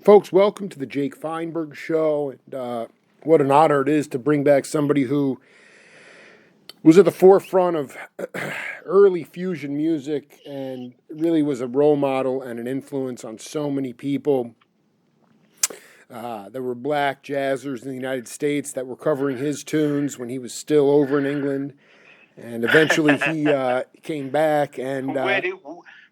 Folks, welcome to the Jake Feinberg Show. And what an honor it is to bring back somebody who was at the forefront of early fusion music and really was a role model and an influence on so many people. There were black jazzers in the United States that were covering his tunes when he was still over in England. And eventually he came back and...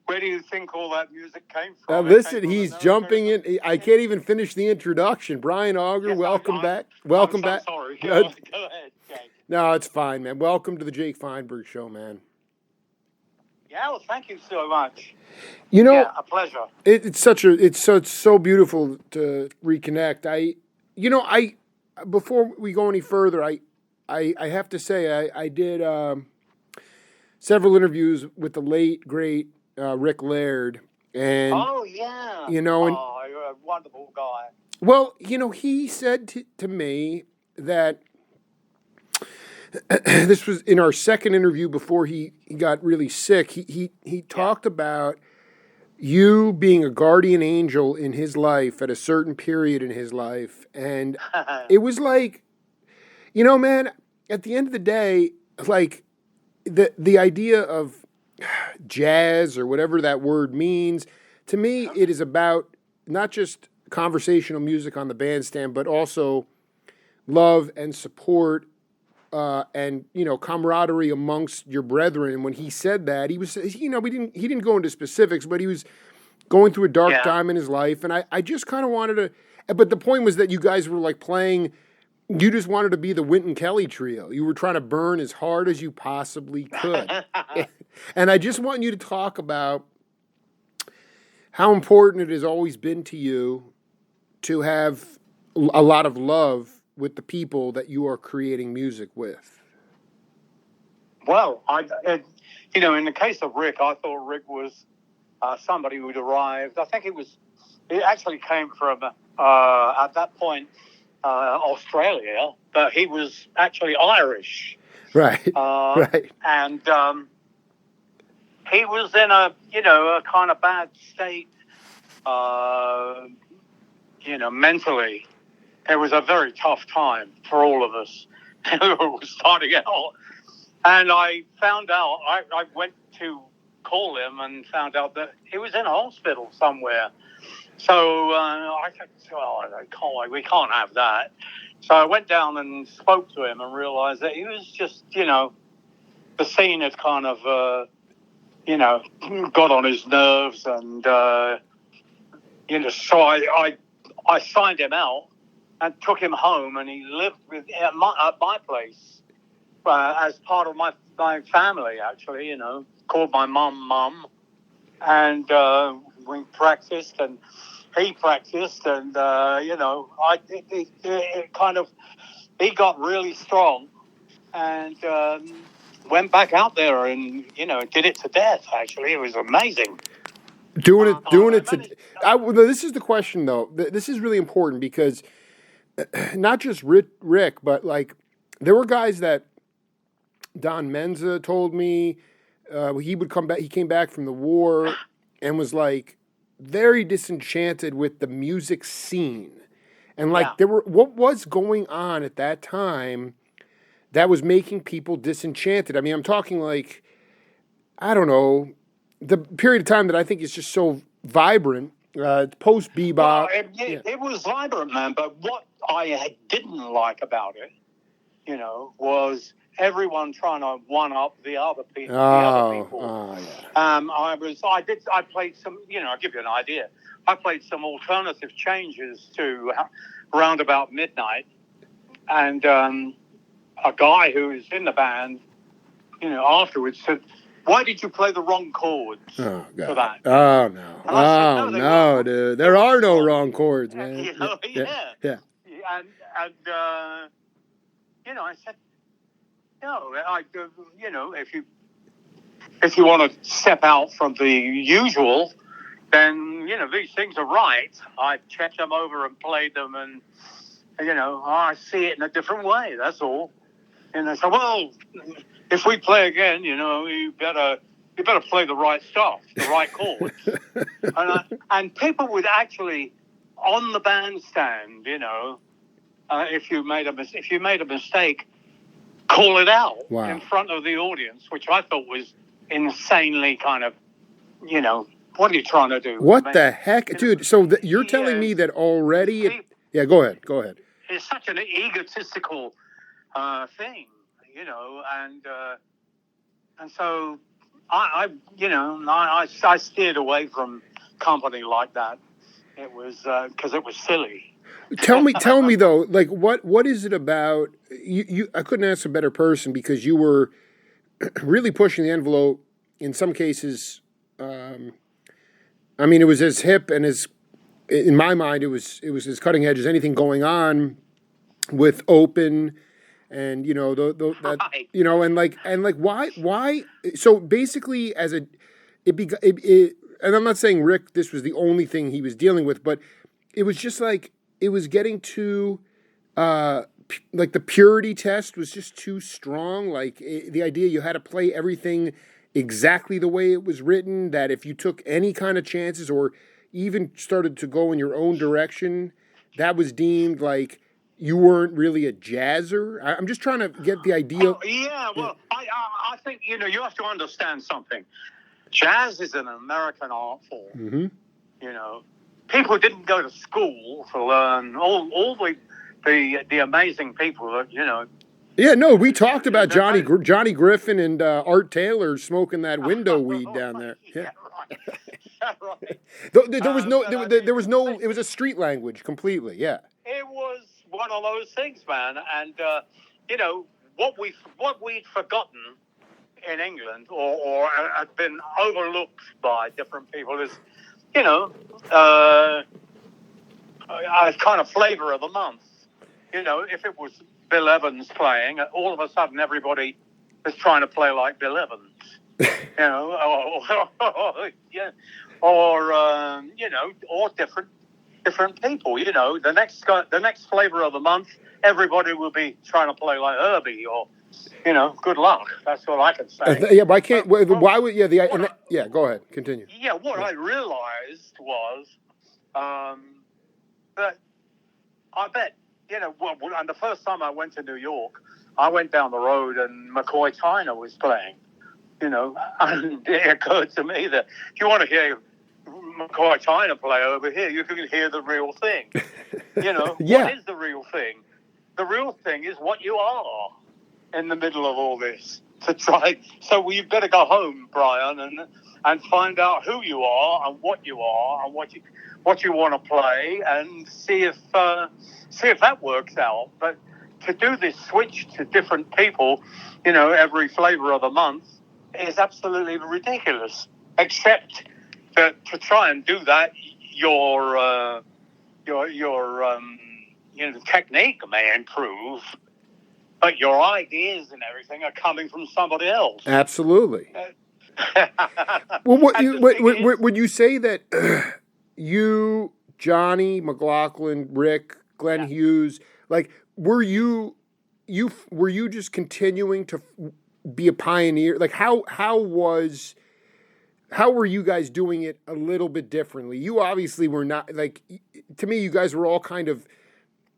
Where do you think all that music came from? Listen, he's jumping in. I can't even finish the introduction. Brian Auger, welcome back. Welcome back. Sorry. Go ahead, Jake. No, it's fine, man. Welcome to the Jake Feinberg Show, man. Yeah, well, thank you so much. You know, a pleasure. It's so beautiful to reconnect. Before we go any further, I have to say I did several interviews with the late great Rick Laird, and you're a wonderful guy. Well, he said to me that this was in our second interview before he got really sick. He talked about you being a guardian angel in his life at a certain period in his life, and it was like, man, at the end of the day, like the idea of jazz or whatever that word means, to me, it is about not just conversational music on the bandstand, but also love and support and camaraderie amongst your brethren. And when he said that, he was, he didn't go into specifics, but he was going through a dark time in his life. And I just kind of wanted to, but the point was that you guys were like playing. You just wanted to be the Wynton Kelly trio. You were trying to burn as hard as you possibly could. And I just want you to talk about how important it has always been to you to have a lot of love with the people that you are creating music with. Well, in the case of Rick, I thought Rick was somebody who'd arrived. I think it actually came from, at that point, Australia, but he was actually Irish. Right. Right. And he was in a kind of bad state, mentally. It was a very tough time for all of us who were starting out. And I found out, I went to call him and found out that he was in a hospital somewhere. So I said, we can't have that. So I went down and spoke to him and realized that he was just, the scene had kind of, got on his nerves. And, so I signed him out and took him home, and he lived at my place as part of my family, actually, called my mum. And we practiced, and he practiced, and he got really strong, and went back out there, and did it to death. Actually, it was amazing. Doing it to. This is the question, though. This is really important because not just Rick, but like there were guys that Don Menza told me he would come back. He came back from the war and was like very disenchanted with the music scene. And like what was going on at that time that was making people disenchanted? I mean, I'm talking like, I don't know, the period of time that I think is just so vibrant, post bebop. Well, it was vibrant, man, but what I didn't like about it, was everyone trying to one up the other people. I played some, I'll give you an idea. I played some alternative changes to around about midnight, and a guy who was in the band, afterwards said, "Why did you play the wrong chords for that?" Oh no! No, dude. There are no wrong chords, man. Yeah. And I said, no, if you want to step out from the usual, then, these things are right. I checked them over and played them, and, I see it in a different way, that's all. And I said, well, if we play again, you better play the right stuff, the right chords. And people would actually on the bandstand, if you made a mistake, call it out in front of the audience, which I thought was insanely kind of, what are you trying to do? What the heck, dude? So you're telling me that already? Yeah, go ahead. It's such an egotistical thing, and so I steered away from company like that. It was because it was silly. Tell me though, like what is it about you? I couldn't ask a better person because you were really pushing the envelope in some cases. I mean, it was as hip and as, in my mind, it was as cutting edge as anything going on with open, and why? So basically, and I'm not saying Rick, this was the only thing he was dealing with, but it was just like it was getting too, like the purity test was just too strong. Like the idea you had to play everything exactly the way it was written, that if you took any kind of chances or even started to go in your own direction, that was deemed like you weren't really a jazzer. I'm just trying to get the idea. I think, you have to understand something. Jazz is an American art form. Mm-hmm. People didn't go to school to learn all the amazing people that, Yeah, no, we talked about Johnny Griffin and Art Taylor smoking that window weed down there. Yeah, right. There was no. It was a street language completely. Yeah. It was one of those things, man, and what we'd forgotten in England or had been overlooked by different people is, a kind of flavor of the month. If it was Bill Evans playing, all of a sudden everybody is trying to play like Bill Evans, or different people. The next flavor of the month, everybody will be trying to play like Herbie, or good luck. That's all I can say. Yeah, but I can't. Why would go ahead, continue. Yeah, what I realized was that I bet. And the first time I went to New York, I went down the road and McCoy Tyner was playing, and it occurred to me that if you want to hear McCoy Tyner play over here, you can hear the real thing. Yeah. What is the real thing? The real thing is what you are in the middle of all this. So you've got to go home, Brian, and find out who you are and what you are and what you want to play, and see if that works out. But to do this switch to different people, every flavor of the month is absolutely ridiculous. Except that to try and do that, your technique may improve, but your ideas and everything are coming from somebody else. Absolutely. Well, would you say that you, Johnny McLaughlin, Rick, Glenn Hughes, like were you just continuing to be a pioneer? Like how were you guys doing it a little bit differently? You obviously were not, like, to me, you guys were all kind of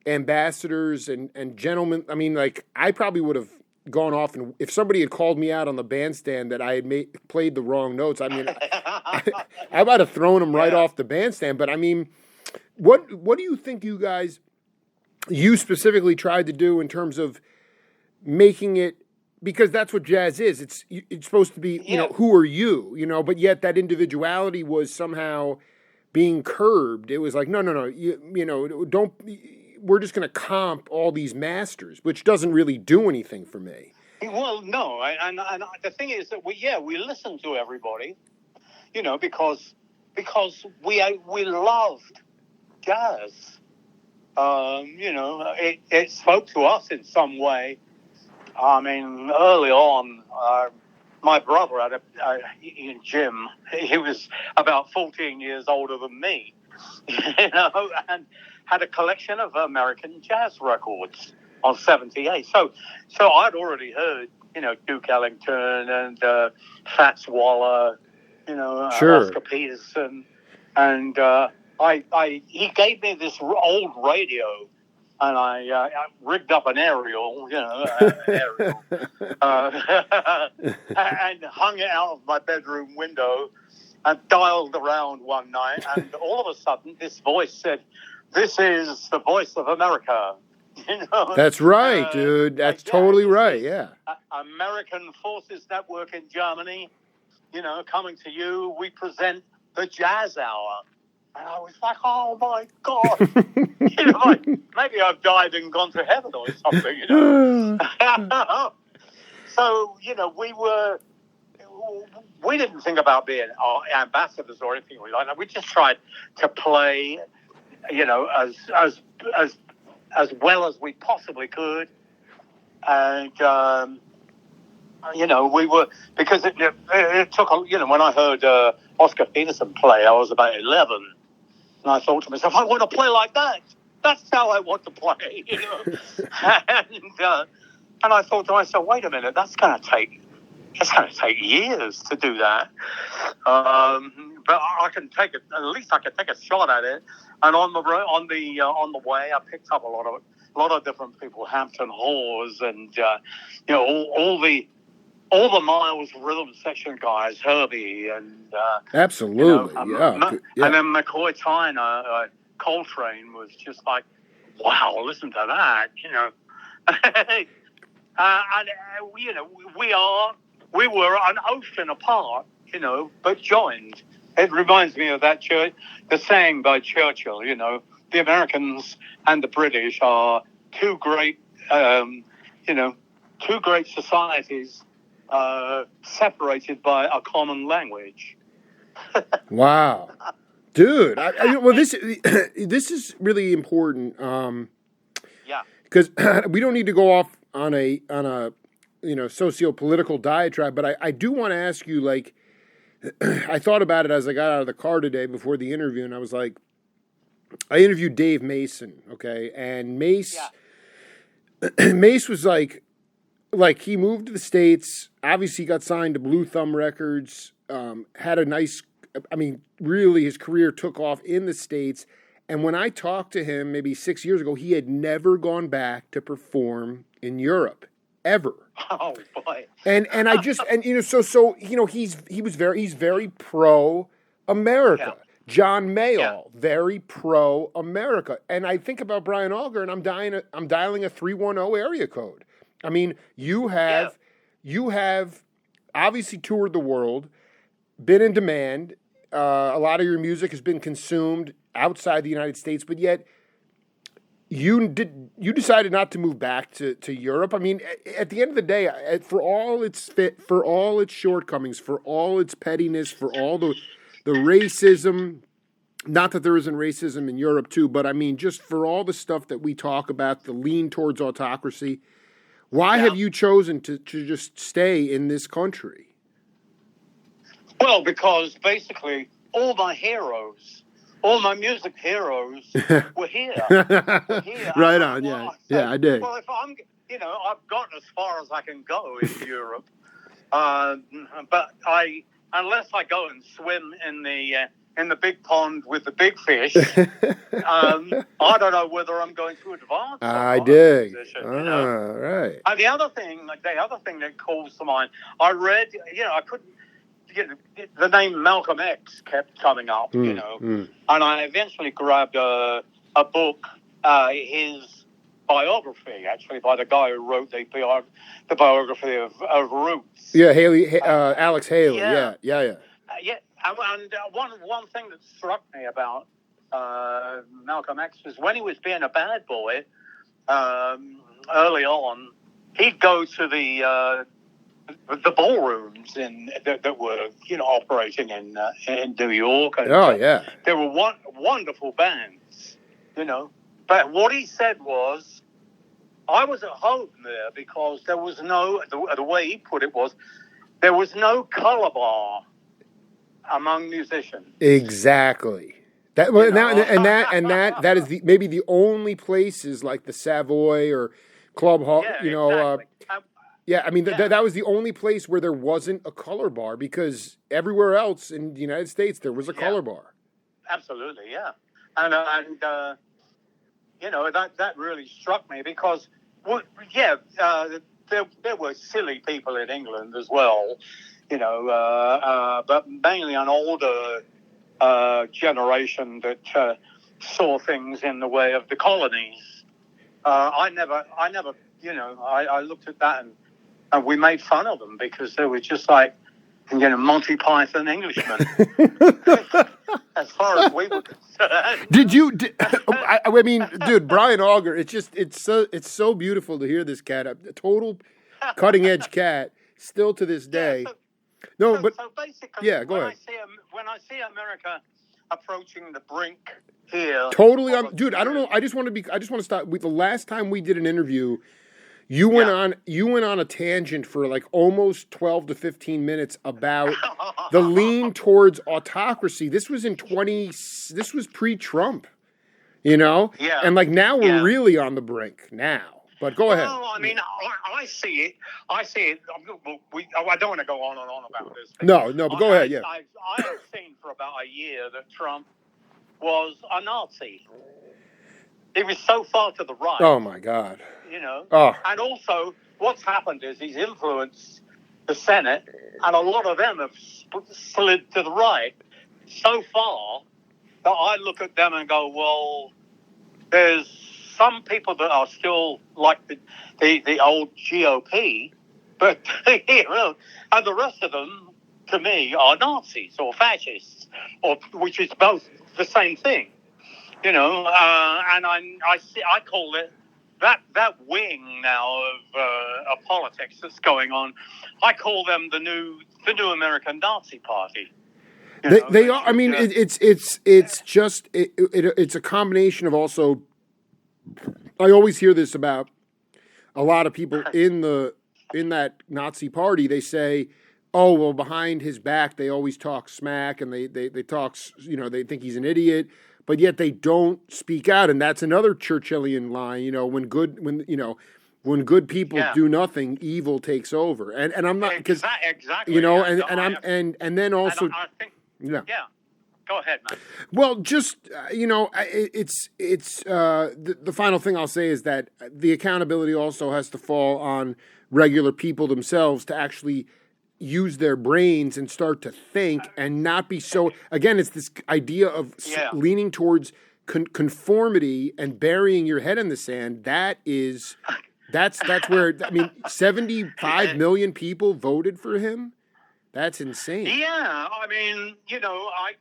ambassadors and gentlemen. I mean, like, I probably would have gone off, and if somebody had called me out on the bandstand that I had played the wrong notes, I mean, I might have thrown them right off the bandstand. But I mean, what do you think you specifically tried to do in terms of making it, because that's what jazz is. It's supposed to be, who are you, but yet that individuality was somehow being curbed. It was like, no, don't. We're just going to comp all these masters, which doesn't really do anything for me. Well, no, and the thing is that we listen to everybody, because we loved jazz. It spoke to us in some way. I mean, early on, my brother had Jim. He was about 14 years older than me, and had a collection of American jazz records on 78. So I'd already heard, Duke Ellington and Fats Waller, sure. Oscar Peterson, and he gave me this old radio, and I rigged up an aerial, and hung it out of my bedroom window, and dialed around one night, and all of a sudden, this voice said, "This is the voice of America." That's right, dude. That's totally right. Yeah. American Forces Network in Germany, coming to you. We present the Jazz Hour. And I was like, oh my God. Maybe I've died and gone to heaven or something, So, we didn't think about being ambassadors or anything like that. We just tried to play, as well as we possibly could. And, we were, because it took, when I heard Oscar Peterson play, I was about 11. And I thought to myself, I want to play like that. That's how I want to play, and I thought to myself, wait a minute, that's going to take years to do that. But I can take it. At least I can take a shot at it. And on the way, I picked up a lot of different people, Hampton Hawes, and all the Miles rhythm section guys, Herbie, and absolutely, yeah. And then McCoy Tyner, Coltrane was just like, wow, listen to that, and we were an ocean apart, but joined. It reminds me of that the saying by Churchill, the Americans and the British are two great societies. Separated by a common language. Wow, dude! Well, this is really important. Because we don't need to go off on a socio-political diatribe, but I do want to ask you, like, I thought about it as I got out of the car today before the interview, and I was like, I interviewed Dave Mason, okay, and Mace was like he moved to the States, obviously got signed to Blue Thumb Records, had a nice, really his career took off in the States. And when I talked to him maybe 6 years ago, he had never gone back to perform in Europe, ever. Oh boy. And I just, he's very pro-America. Yeah. John Mayall, very pro-America. And I think about Brian Auger, and I'm dialing a 310 area code. I mean, you have obviously toured the world, been in demand. A lot of your music has been consumed outside the United States, but yet you decided not to move back to Europe. I mean, at the end of the day, for all its shortcomings, for all its pettiness, for all the racism. Not that there isn't racism in Europe too, but I mean, just for all the stuff that we talk about, the lean towards autocracy. Why have you chosen to just stay in this country? Well, because basically all my music heroes were here. Right on, yeah. Yeah, I did. Well, if I've gotten as far as I can go in Europe. But unless I go and swim in the big pond with the big fish, I don't know whether I'm going to advance. I dig. Right. And the other thing that calls to mind, I read, I couldn't, the name Malcolm X kept coming up, and I eventually grabbed a book, his biography, actually, by the guy who wrote the biography of Roots. Yeah, Alex Haley. Yeah. And one thing that struck me about Malcolm X was when he was being a bad boy early on, he'd go to the ballrooms that were operating in New York. And, there were wonderful bands, But what he said was, I was at home there because there was the way he put it was, there was no color bar among musicians. Exactly. That is maybe the only places like the Savoy or Club Hall. Exactly. That was the only place where there wasn't a color bar, because everywhere else in the United States there was a color bar. Absolutely, yeah. and you know, that really struck me because, well, there were silly people in England as well, you know, but mainly an older generation that saw things in the way of the colonies. I never, you know, I looked at that and we made fun of them because they were just like, you know, Monty Python Englishmen. As far as we were concerned. I mean, dude, Brian Auger, it's so beautiful to hear this cat, a total cutting edge cat, still to this day. So basically, yeah, go ahead. When I see America approaching the brink here, totally, dude. I don't know. I just want to stop. The last time we did an interview, you went on a tangent for like almost 12 to 15 minutes about the lean towards autocracy. This was pre-Trump, you know? Yeah. And like now we're really on the brink now. But go ahead. Well, I mean, I see it. I don't want to go on and on about this. No, but go ahead, yeah. I have seen for about a year that Trump was a Nazi. He was so far to the right. Oh, my God. You know? Oh. And also, what's happened is he's influenced the Senate, and a lot of them have slid to the right so far that I look at them and go, well, there's some people that are still like the old GOP, but you know, and the rest of them, to me, are Nazis or fascists, which is both the same thing. You know, and I call it that wing now of politics that's going on. I call them the new American Nazi Party. They are. I mean, it's just it's a combination of also. I always hear this about a lot of people in that Nazi party. They say, "Oh, well, behind his back, they always talk smack, and they talk. You know, they think he's an idiot." But yet they don't speak out, and that's another Churchillian line. You know, when good people do nothing, evil takes over. And I'm not because exactly. You know, and then also, I think, yeah. Go ahead, man. Well, just you know, it's the final thing I'll say is that the accountability also has to fall on regular people themselves to actually use their brains and start to think and not be so. Again, it's this idea of leaning towards conformity and burying your head in the sand. That's where, I mean, 75 million people voted for him. That's insane. Yeah, I mean, you know, I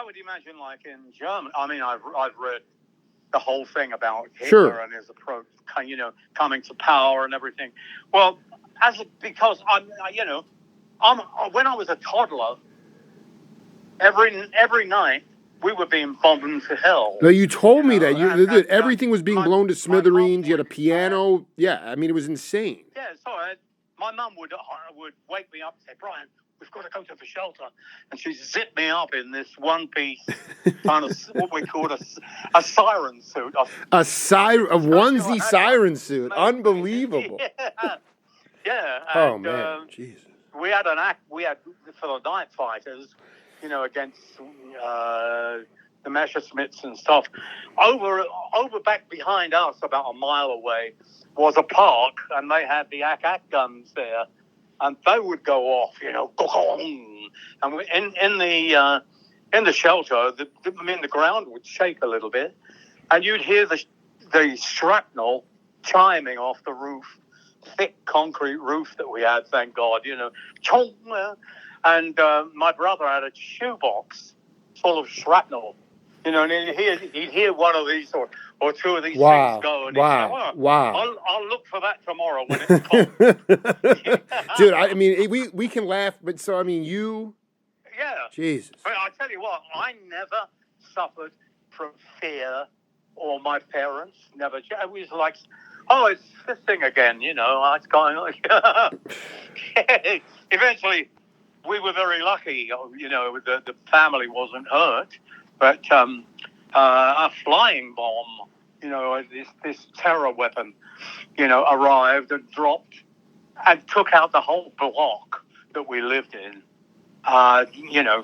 would imagine, like in Germany. I mean, I've read the whole thing about Hitler and his approach, you know, coming to power and everything. Well, because when I was a toddler, every night we were being bombed to hell. No, you told me that everything was being blown to smithereens. You had a piano. I mean, it was insane. Yeah, so my mum would wake me up and say, "Brian, we've got to go to the shelter," and she'd zip me up in this one-piece kind of what we called a siren suit. A onesie siren suit. Unbelievable. Yeah. Oh man, Jesus. We had for the night fighters, you know, against the Messerschmitts and stuff. Over back behind us, about a mile away, was a park, and they had the AK guns there, and they would go off, you know, and in the shelter, the ground would shake a little bit, and you'd hear the shrapnel chiming off the roof. Thick concrete roof that we had, thank God, you know. And my brother had a shoebox full of shrapnel, you know, and he'd hear one of these or two of these things go, and he'd say, I'll look for that tomorrow when it's cold. Dude, I mean, we can laugh, but so, I mean, Yeah. Jesus. But I tell you what, I never suffered from fear or my parents, never. It was like, oh, it's this thing again, you know, it's going like... Eventually, we were very lucky, you know, the family wasn't hurt, but a flying bomb, you know, this terror weapon, you know, arrived and dropped and took out the whole block that we lived in. You know,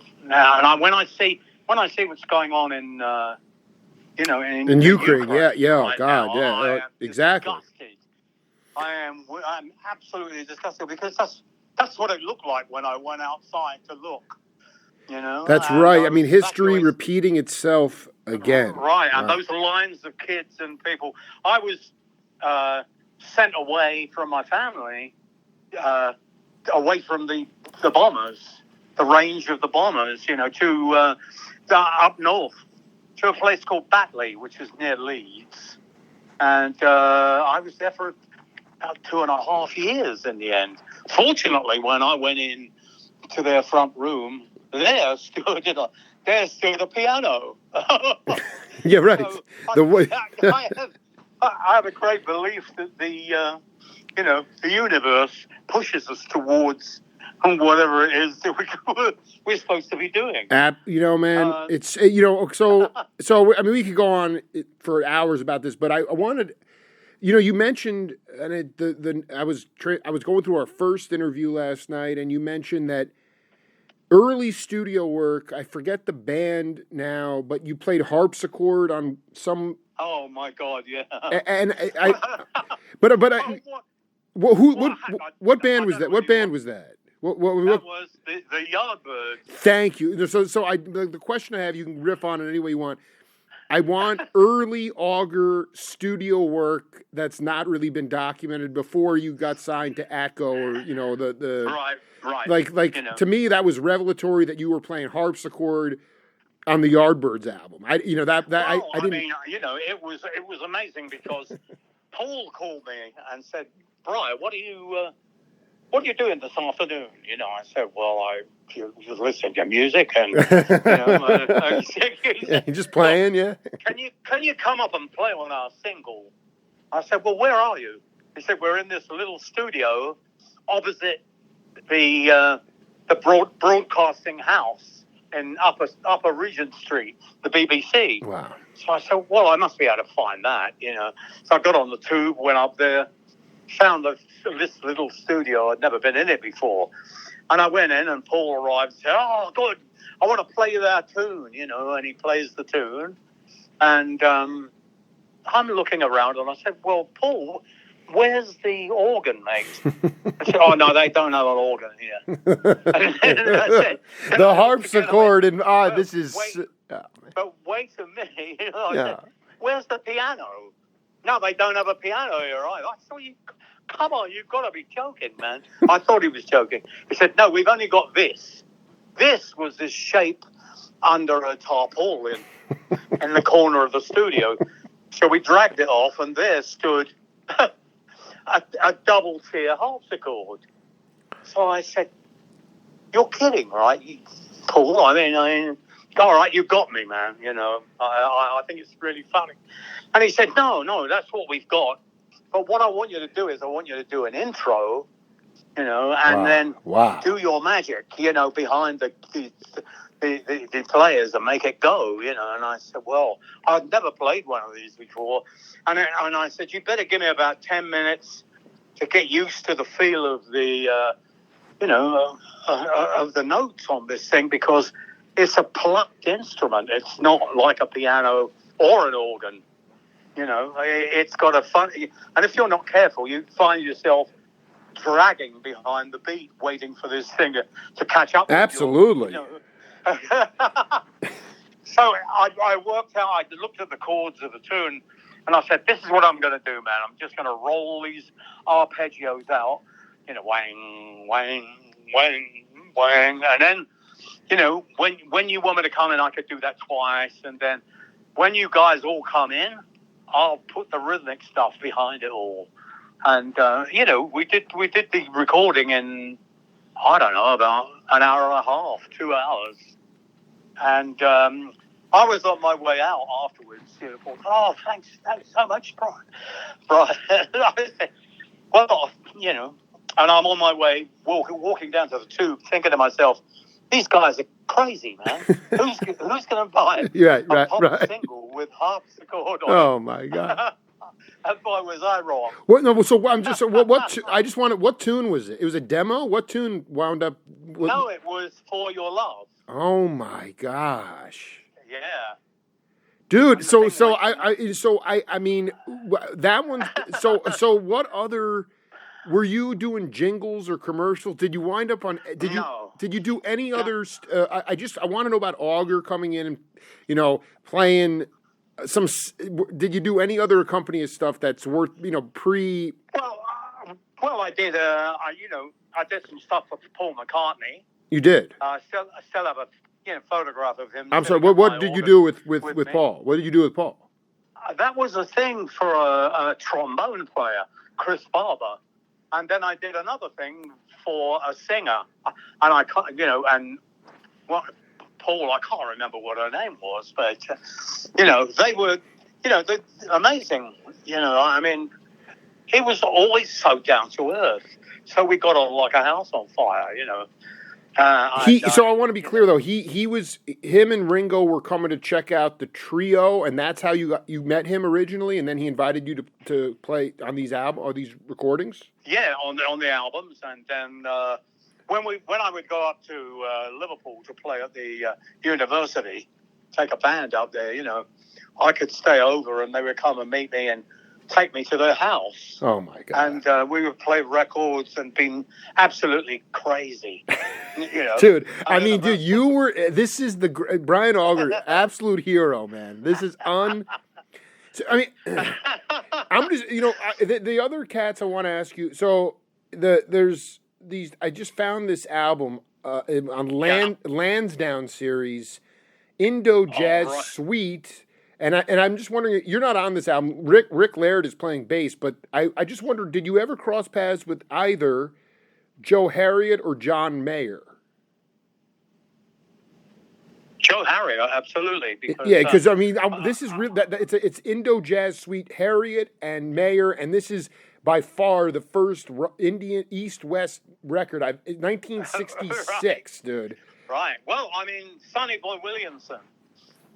when I see when I see what's going on in In Ukraine, yeah, oh right God, now, yeah, I am exactly. disgusted. I'm absolutely disgusted because that's what it looked like when I went outside to look. That's And right. I I was mean, history evacuated. repeating itself again. Right, and Wow. those lines of kids and people. I was sent away from my family, away from the bombers, the range of the bombers, to up north, to a place called Batley, which is near Leeds. And I was there for about 2.5 years in the end. Fortunately, when I went in to their front room, there stood a piano. Yeah, right. So I have a great belief that the universe pushes us towards whatever it is that we're supposed to be doing. Man, it's so I mean, we could go on for hours about this, but I wanted, you mentioned, and I was going through our first interview last night, and you mentioned that early studio work. I forget the band now, but you played harpsichord on some. Oh my God, yeah. And what band was that? What band was that? What that was the Yardbirds. Thank you. So the question I have, you can riff on it any way you want. I want early Auger studio work that's not really been documented before you got signed to Echo, or the right. Like to me, that was revelatory that you were playing harpsichord on the Yardbirds album. I didn't. mean, it was amazing because Paul called me and said, "Brian, what are you doing this afternoon?" I said, "Well, I was listening to music and just playing, yeah. Can you come up and play on our single?" I said, "Well, where are you?" He said, "We're in this little studio opposite the broadcasting house in Upper Regent Street, the BBC." Wow. So I said, "Well, I must be able to find that, So I got on the tube, went up there, found this little studio. I'd never been in it before. And I went in, and Paul arrived and said, "Oh, good, I want to play you that tune," and he plays the tune. And I'm looking around, and I said, "Well, Paul, where's the organ, mate?" I said, "Oh, no, they don't have an organ here." And I said, the harpsichord, and this is... But wait a minute, I said, "Where's the piano?" "No, they don't have a piano here either." I thought, come on, you've got to be joking, man. I thought he was joking. He said, "No, we've only got this." This was this shape under a tarpaulin in the corner of the studio. So we dragged it off, and there stood a double-tier harpsichord. So I said, "You're kidding, right, Paul? I mean, all right, you got me, man. I think it's really funny." And he said, no, that's what we've got. But what I want you to do is I want you to do an intro, and then do your magic, behind the players and make it go, And I said, "Well, I've never played one of these before." And I said, "You better give me about 10 minutes to get used to the feel of the, of the notes on this thing, because it's a plucked instrument. It's not like a piano or an organ. It's got a fun... And if you're not careful, you find yourself dragging behind the beat, waiting for this thing to catch up with Absolutely. So I worked out, I looked at the chords of the tune, and I said, "This is what I'm going to do, man. I'm just going to roll these arpeggios out, wang, wang, wang, wang. And then, when you want me to come in, I could do that twice. And then when you guys all come in, I'll put the rhythmic stuff behind it all." And, we did the recording in, I don't know, about an hour and a half, 2 hours. And I was on my way out afterwards, thought, "Oh, thanks so much, Brian." I said, "Well, and I'm on my way, walking down to the tube, thinking to myself, these guys are crazy, man. Who's going to buy a pop single with harpsichord on it?" Oh, my God. And boy, was I wrong. What? No. So I'm just. I just wanted. What tune was it? It was a demo. What tune wound up? No, it was "For Your Love." Oh my gosh. Yeah. Dude, And the so thing so was, I mean that one's so what other were you doing jingles or commercials? Did you wind up on no. did you do any Yeah. other I want to know about Auger coming in and playing some did you do any other accompanist stuff that's worth, pre Well, I did. I did some stuff for Paul McCartney. you did. I still have a photograph of him. I'm sorry. sitting at What my did you organ do with me. Paul? What did you do with Paul? That was a thing for a trombone player, Chris Barber, and then I did another thing for a singer, and I can't, and what Paul, I can't remember what her name was, but they were, they're amazing. I mean, he was always so down to earth. So we got on like a house on fire. So I want to be clear though. Him and Ringo were coming to check out the trio, and that's how you met him originally, and then he invited you to play on these recordings. Yeah, on the albums, and then when I would go up to Liverpool to play at the university, take a band up there, I could stay over, and they would come and meet me and take me to their house. Oh my God! And we would play records and be absolutely crazy, Dude. I mean, dude, you were. This is the Brian Auger, absolute hero, man. This is So, I mean, I'm just the other cats I want to ask you. So there's these. I just found this album on Lansdowne series, Indo Jazz Suite. And I'm just wondering, you're not on this album. Rick Laird is playing bass, but I just wondered, did you ever cross paths with either Joe Harriott or John Mayer? Joe Harriott, absolutely. Because I mean, this is real. It's Indo Jazz Suite, Harriott and Mayer, and this is by far the first Indian East-West record. 1966, right. Dude. Right. Well, I mean, Sonny Boy Williamson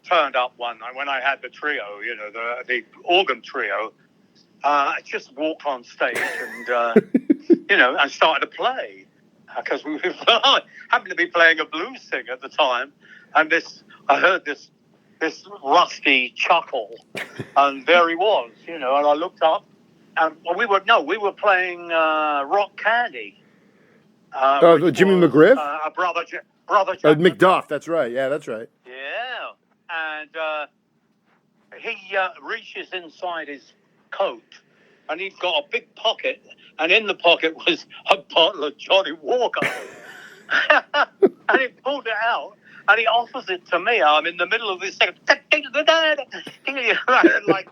turned up one night when I had the trio, the organ trio. I just walked on stage and, and started to play because we happened to be playing a blues thing at the time. And I heard this rusty chuckle, and there he was, and I looked up, and we were playing Rock Candy. Jimmy McGriff? Brother McDuff, that's right. Yeah, that's right. Yeah. And he reaches inside his coat, and he's got a big pocket, and in the pocket was a bottle of Johnny Walker. And he pulled it out, and he offers it to me. I'm in the middle of this thing, like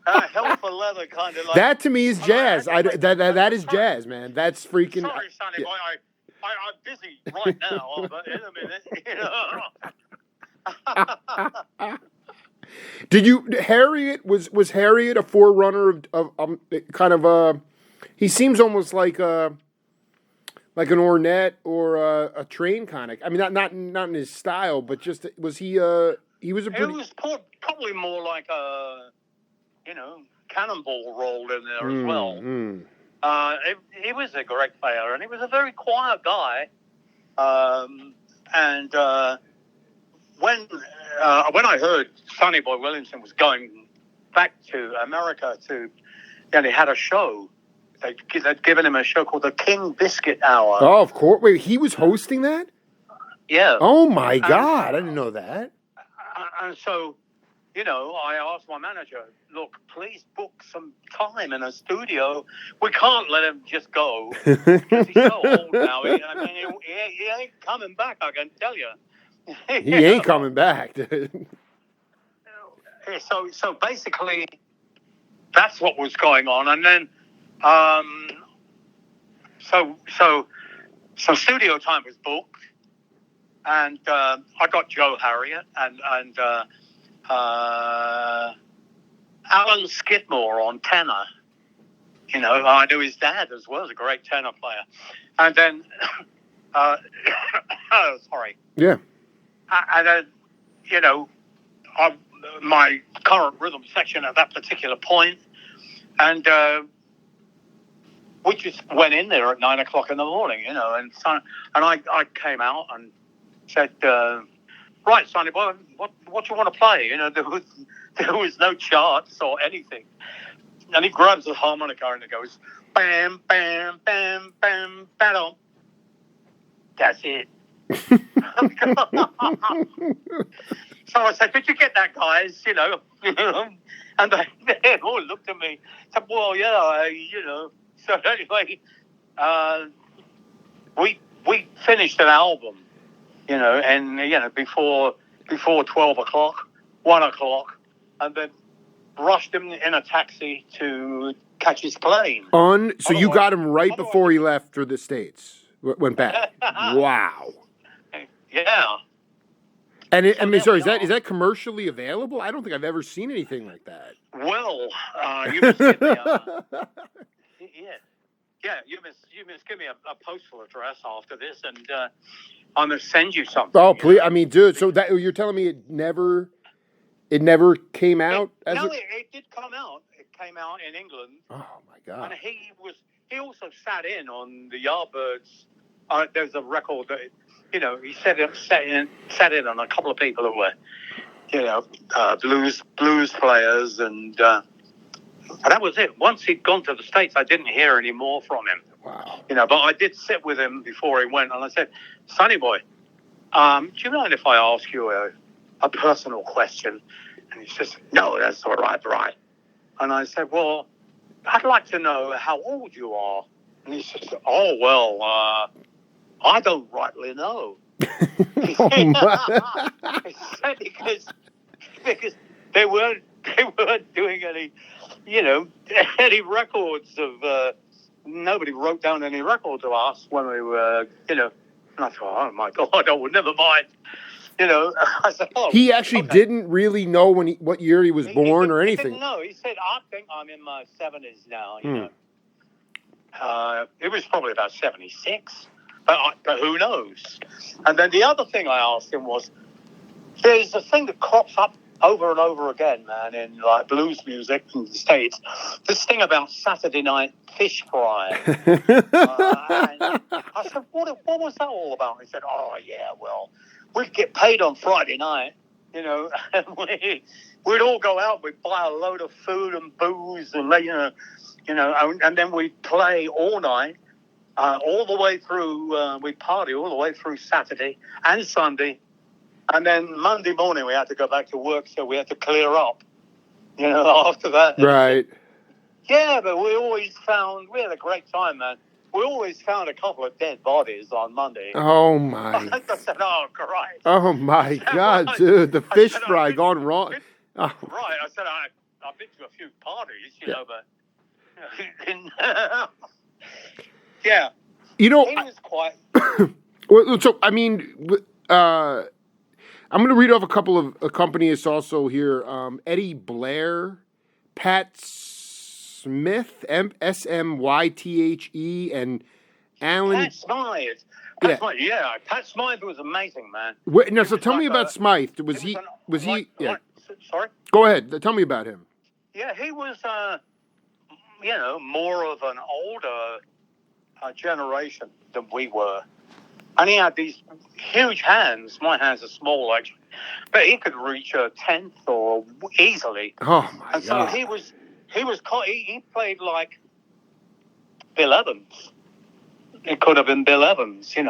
hell for leather kind of like. That to me is jazz. That is jazz, man. That's freaking. Sorry, Sonny boy. I'm busy right now, but in a minute, Did you Harriott was Harriott a forerunner of kind of a? He seems almost like an Ornette or a Train kind of. I mean, not in his style, but just was he? He was a pretty. It was probably more like a, Cannonball rolled in there as well. He was a great player, and he was a very quiet guy. When I heard Sonny Boy Williamson was going back to America he had a show. They'd given him a show called the King Biscuit Hour. Oh, of course. Wait, he was hosting that? Yeah. Oh my God, I didn't know that. And so, I asked my manager, look, please book some time in a studio. We can't let him just go. Because he's so old now. He ain't coming back, I can tell you. He ain't coming back, dude. So basically, that's what was going on. And then, so studio time was booked. And I got Joe Harriott and Alan Skidmore on tenor. I knew his dad as well as a great tenor player. And then, sorry. Yeah. And then, my current rhythm section at that particular point, and we just went in there at 9:00 in the morning, and I came out and said, right, Sonny boy, what do you want to play? There was no charts or anything. And he grabs the harmonica and it goes, bam, bam, bam, bam, bam. That's it. So I said, did you get that, guys? And they all looked at me. Said, well, yeah, So anyway, we finished an album, and before 12 o'clock, 1 o'clock, and then rushed him in a taxi to catch his plane. So you got him right before he left for the States, went back. Wow. Yeah. And is that commercially available? I don't think I've ever seen anything like that. Well, you must give me you must give me a postal address after this, and I'm gonna send you something. Oh, please! I mean, dude. So that you're telling me it never came out? It did come out. It came out in England. Oh my God! And he also sat in on the Yardbirds. There's a record that he sat in on a couple of people who were blues players, and that was it. Once he'd gone to the States, I didn't hear any more from him. Wow. But I did sit with him before he went, and I said, Sonny boy, do you mind if I ask you a personal question? And he says, no, that's all right. And I said, well, I'd like to know how old you are. And he says, oh, well, I don't rightly know. He said because they weren't doing any records of, nobody wrote down any record to us when we were, and I thought, oh my God, oh, never mind. I said, oh, he actually didn't really know what year he was born or anything. He didn't know. He said, I think I'm in my 70s now, It was probably about 76, but who knows? And then the other thing I asked him was, there's a thing that crops up over and over again, man, in like blues music in the States. This thing about Saturday night fish fry. And I said, what was that all about? He said, oh, yeah, well, we'd get paid on Friday night, and we'd all go out, we'd buy a load of food and booze, and and then we'd play all night, all the way through, we'd party all the way through Saturday and Sunday. And then Monday morning we had to go back to work, so we had to clear up, after that. Right. Yeah, but we had a great time, man. We always found a couple of dead bodies on Monday. Oh, my. I said, oh, Christ. Oh, my God, dude. The fish fry gone wrong. Right. I said, I've been to a few parties, but... yeah. He was quite... Well, so, I mean... I'm going to read off a couple of accompanists also here. Eddie Blair, Pat Smith, Smythe, and Alan. Pat Smythe. Pat Smythe was amazing, man. Now, so tell me about Smythe. Was he? Sorry? Go ahead. Tell me about him. Yeah, he was, more of an older generation than we were. And he had these huge hands. My hands are small, actually. But he could reach a tenth or easily. Oh, my God. And so he played like Bill Evans. It could have been Bill Evans, And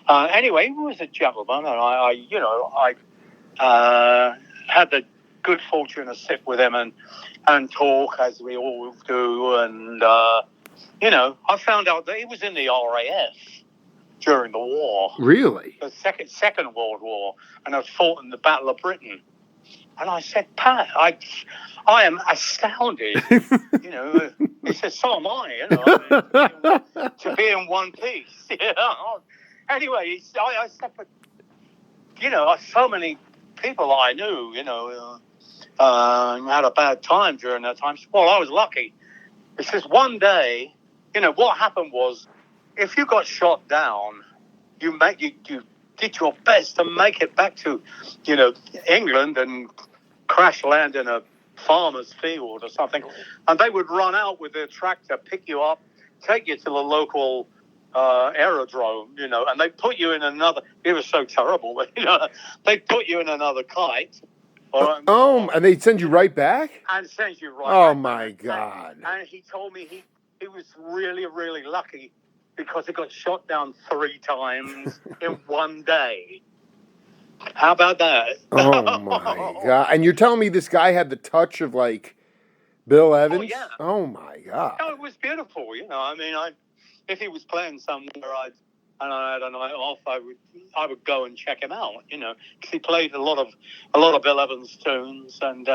anyway, he was a gentleman. And I had the good fortune to sit with him and talk as we all do. And, I found out that he was in the RAF. During the war. Really? The Second World War. And I fought in the Battle of Britain. And I said, Pat, I am astounded. He said, so am I, to be in one piece. Anyway, I said, but, so many people I knew, had a bad time during that time. Well, I was lucky. He says, one day, what happened was, if you got shot down, you did your best to make it back to, England and crash land in a farmer's field or something. And they would run out with their tractor, pick you up, take you to the local aerodrome, and they put you in another. It was so terrible, they put you in another kite. And they send you right back? And send you right Oh, back. my God. And he told me he was really, really lucky because he got shot down 3 times in one day. How about that? Oh, my God. And you're telling me this guy had the touch of, like, Bill Evans? Oh, yeah. Oh, my God. No, it was beautiful, I mean, if he was playing somewhere and I had a night off, I would go and check him out, because he played a lot of Bill Evans tunes, and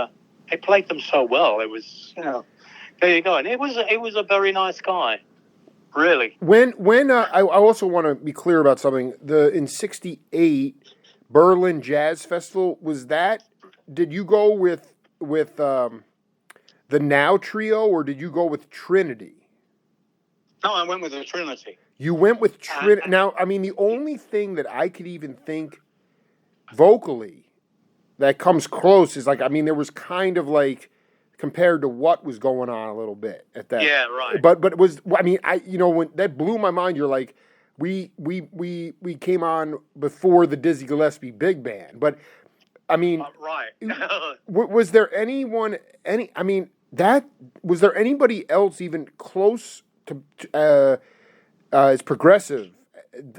he played them so well. It was, there you go, and it was a very nice guy, really. When I also want to be clear about something. In '68 Berlin Jazz Festival, did you go with the Now Trio, or did you go with Trinity? No, I went with the Trinity. You went with Trinity. Now, I mean, the only thing that I could even think vocally that comes close is, like, I mean, there was kind of like, compared to what was going on a little bit at that. Yeah, right. But it was, I mean, when that blew my mind, you're like, we came on before the Dizzy Gillespie Big Band. But, I mean, right. was there was there anybody else even close to as progressive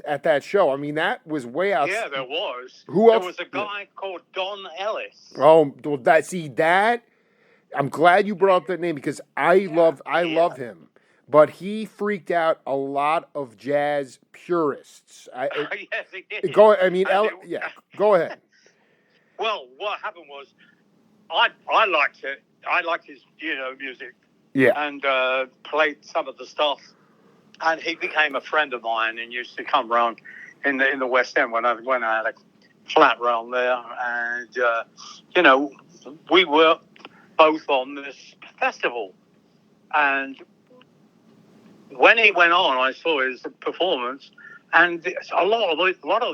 at that show? I mean, that was way out. Yeah, there was. Who else? There was a guy called Don Ellis. Oh, well, that. I'm glad you brought up that name because I love him, but he freaked out a lot of jazz purists. Yes, he did. Go ahead. Well, what happened was, I liked it. I liked his music. Yeah. And played some of the stuff. And he became a friend of mine and used to come round in the West End when I had a flat round there. And we were both on this festival. And when he went on, I saw his performance, and a lot of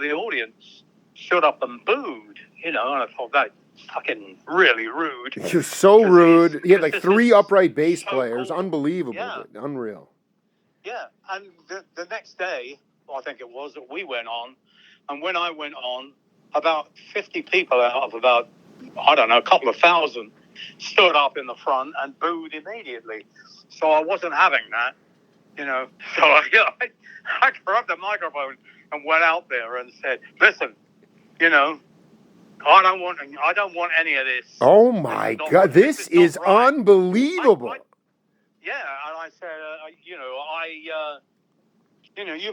the audience stood up and booed. And I thought that fucking really rude. You're so rude. He had like 3 upright bass so players. cool. Unbelievable. Yeah. Unreal. Yeah, and the next day, I think it was, that we went on, and when I went on, about 50 people out of about, I don't know, a couple of thousand stood up in the front and booed immediately. So I wasn't having that, So I grabbed the microphone and went out there and said, "Listen, I don't want any of this." Oh my God, this is right. Unbelievable. Yeah, and I said, you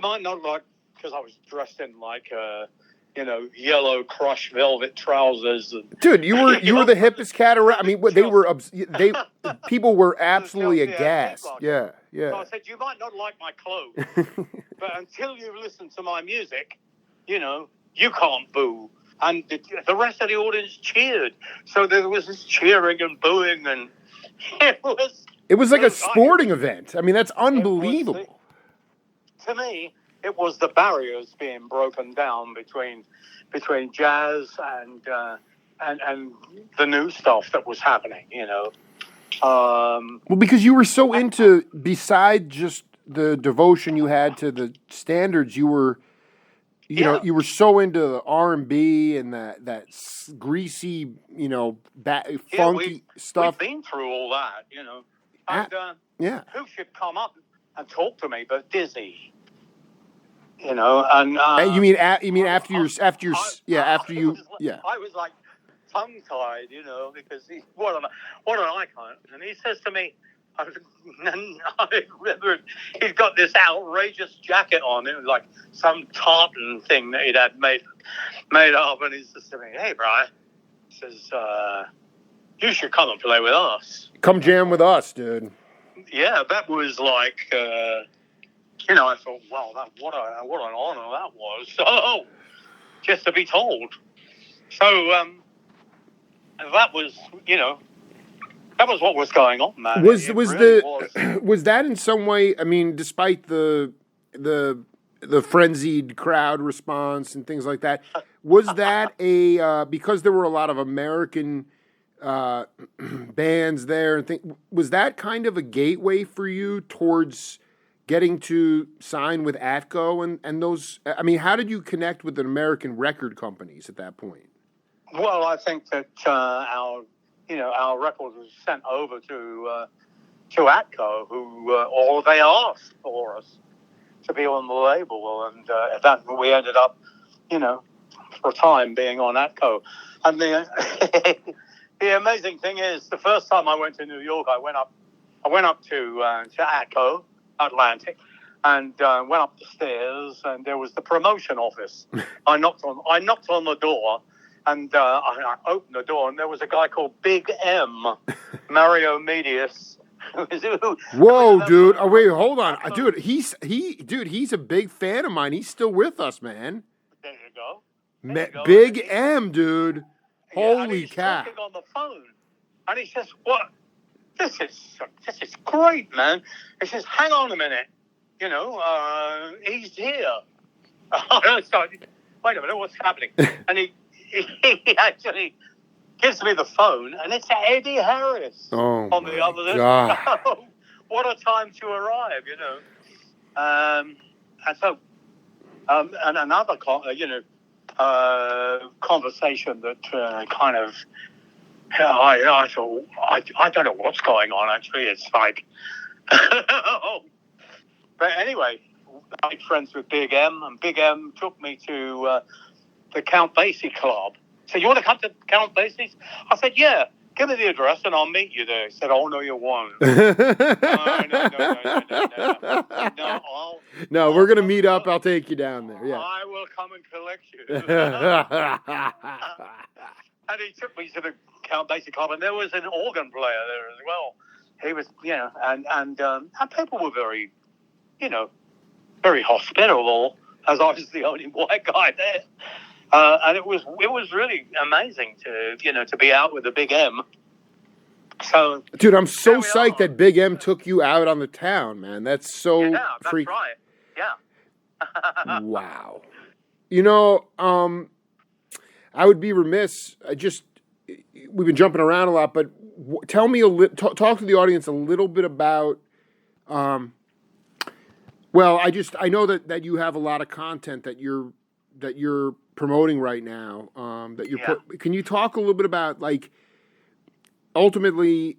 might not like, because I was dressed in like, yellow crushed velvet trousers. And, dude, you were the hippest cat around. I mean, people were absolutely aghast. Yeah. So I said, you might not like my clothes, but until you listen to my music, you can't boo. And the rest of the audience cheered. So there was this cheering and booing, and it was like a sporting event. I mean, that's unbelievable. To me, it was the barriers being broken down between jazz and the new stuff that was happening. Well, because you were so into, beside just the devotion you had to the standards, you were you were so into the R&B and that greasy, funky stuff. We've been through all that, And who should come up and talk to me but Dizzy? And you mean after you I was like tongue-tied, because what an icon. And he says to me, I remember he's got this outrageous jacket on. It was like some tartan thing that he'd had made up, and he says to me, "Hey, Brian," he says, "you should come and play with us. Come jam with us, dude." Yeah, that was like, I thought, wow, what an honor that was. So, just to be told. So, that was, that was what was going on, man. Was that in some way? I mean, despite the frenzied crowd response and things like that, was that because there were a lot of American bands there and was that kind of a gateway for you towards getting to sign with Atco and those? I mean, how did you connect with the American record companies at that point? Well, I think that our record was sent over to Atco, or they asked for us to be on the label, and that we ended up, for a time being on Atco. And the the amazing thing is, the first time I went to New York, I went up to Atco Atlantic, and went up the stairs, and there was the promotion office. I knocked on the door, and I opened the door, and there was a guy called Big M, Mario Medius. Whoa, dude! Oh, wait, hold on, dude. He's a big fan of mine. He's still with us, man. There you go. Big M, dude. Holy and he's cow! talking on the phone, and he says, "What? This is great, man." He says, "Hang on a minute, he's here." So, wait a minute, what's happening? And he actually gives me the phone, and it's Eddie Harris on the other end. What a time to arrive, And so, and another, conversation that kind of, I thought, I don't know what's going on, actually. It's like, but anyway, I made friends with Big M, and Big M took me to the Count Basie Club. So, you want to come to Count Basie's? I said, yeah, give me the address and I'll meet you there. He said, oh, no, you won't. No, we're going to meet up. I'll take you down there. Yeah. I will come and collect you. And he took me to the Count Basie Club, and there was an organ player there as well. He was, and people were very, very hospitable, as I was the only white guy there. And it was really amazing to be out with the Big M. So, dude, I'm so psyched that Big M took you out on the town, man. That's so that's right. Yeah. Wow. I would be remiss. We've been jumping around a lot, but tell me talk to the audience a little bit about. Well, I know that you have a lot of content that you're promoting right now. Can you talk a little bit about, like, ultimately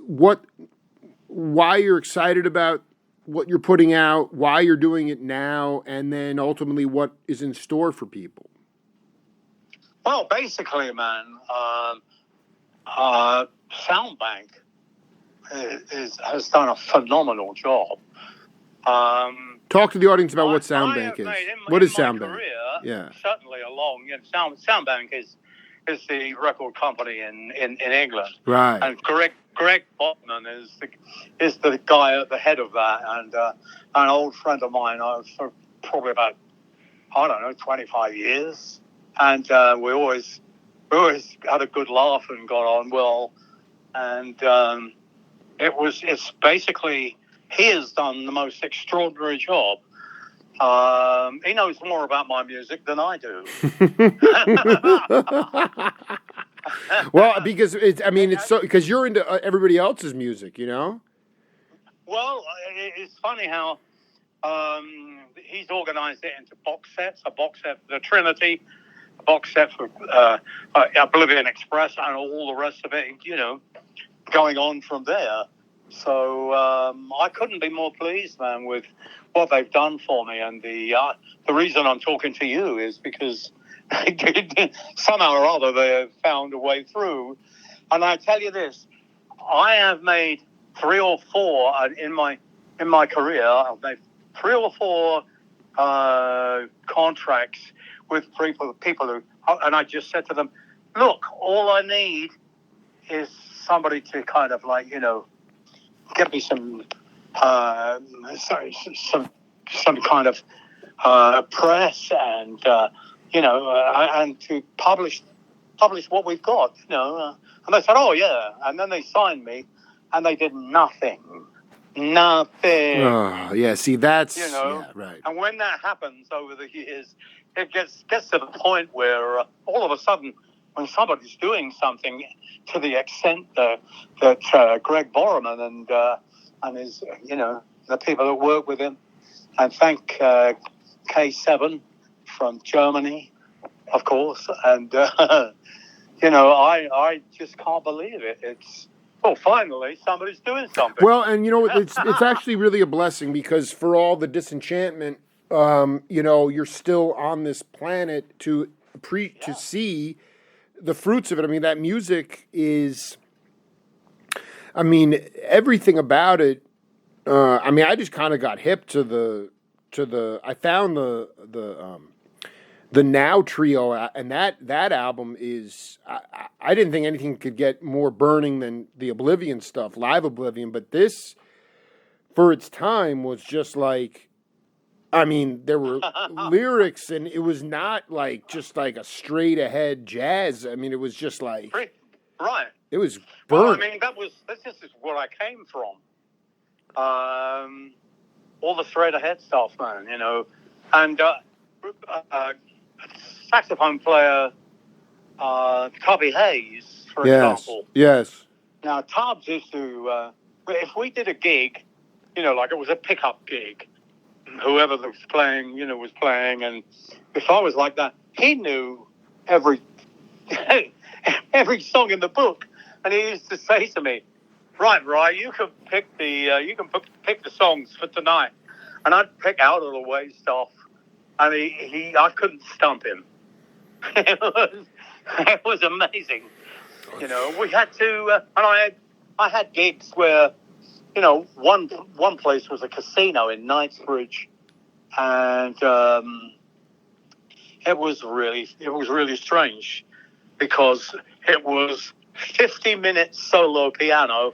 why you're excited about what you're putting out, why you're doing it now, and then ultimately what is in store for people? Well, basically, man, Soundbank has done a phenomenal job. Talk to the audience about what Soundbank is. What is Soundbank? Yeah, certainly Soundbank is the record company in England, right? And Greg Bumpin is the guy at the head of that, and an old friend of mine for probably about 25 years, and we always had a good laugh and got on well, and it's basically. He has done the most extraordinary job. He knows more about my music than I do. Well, because because you're into everybody else's music, Well, it's funny how he's organized it into box sets. A box set for the Trinity, a box set for Oblivion Express, and all the rest of it. Going on from there. So I couldn't be more pleased, man, with what they've done for me. And the reason I'm talking to you is because somehow or other they have found a way through. And I tell you this, I have made 3 or 4 in my career. I've made 3 or 4 contracts with people who, and I just said to them, look, all I need is somebody to kind of give me some kind of press and and to publish what we've got, and they said, oh yeah, and then they signed me, and they did nothing. Oh yeah, see, that's yeah, right. And when that happens over the years, it gets to the point where all of a sudden, when somebody's doing something to the extent that Greg Borman and his the people that work with him, and thank K7 from Germany, of course. And I just can't believe it. It's finally somebody's doing something. Well, and it's actually really a blessing, because for all the disenchantment, you're still on this planet to see the fruits of it. I mean, that music is, everything about it. I just kind of got hip to the. I found the Now Trio, and that album is. I didn't think anything could get more burning than the Oblivion stuff, Live Oblivion, but this, for its time, was just like. There were lyrics, and it was not just like a straight ahead jazz. It was just like right. It was burnt. Well, that's just where I came from. All the straight ahead stuff, man. And saxophone player Tubby Hayes, for example. Yes. Now Tubbs used to, if we did a gig, like it was a pickup gig. Whoever was playing, was playing, and if I was like that, he knew every song in the book, and he used to say to me, "Right, you can pick pick the songs for tonight," and I'd pick out of the way stuff, and I couldn't stump him. It was amazing, We had to, and I had gigs where. One place was a casino in Knightsbridge, and it was really strange, because it was 50 minutes solo piano,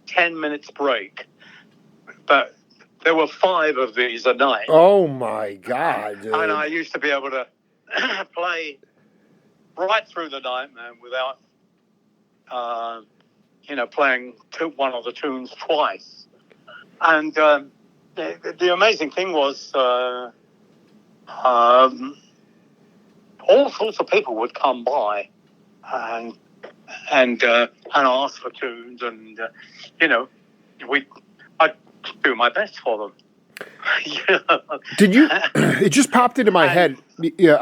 10 minutes break, but there were 5 of these a night. Oh my God! Dude. And I used to be able to play right through the night, man, without. Playing one of the tunes twice. And the amazing thing was all sorts of people would come by and ask for tunes, and I'd do my best for them. Did you? It just popped into my head. Yeah,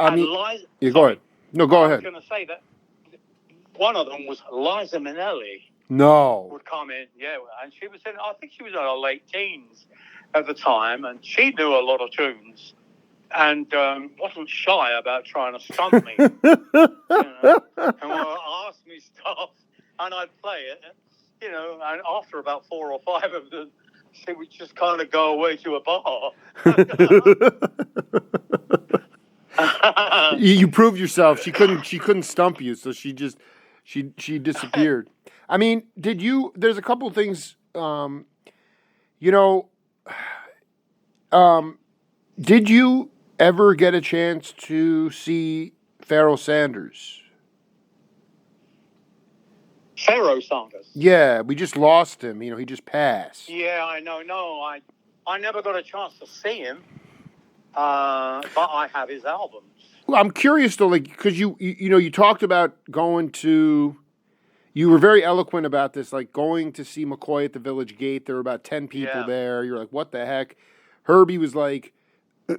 go ahead. No, go ahead. I was going to say that one of them was Liza Minnelli. No. Would come in, and I think she was in her late teens at the time, and she knew a lot of tunes, and wasn't shy about trying to stump me. And ask me stuff, and I'd play it, and after about 4 or 5 of them, she would just kind of go away to a bar. You proved yourself. She couldn't stump you, so she disappeared. There's a couple of things, did you ever get a chance to see Pharoah Sanders? Pharoah Sanders? Yeah, we just lost him. He just passed. Yeah, I know. No, I never got a chance to see him, but I have his albums. Well, I'm curious though, because you talked about going to. You were very eloquent about this, like going to see McCoy at the Village Gate. There were about 10 people there. You're like, what the heck? Herbie was like,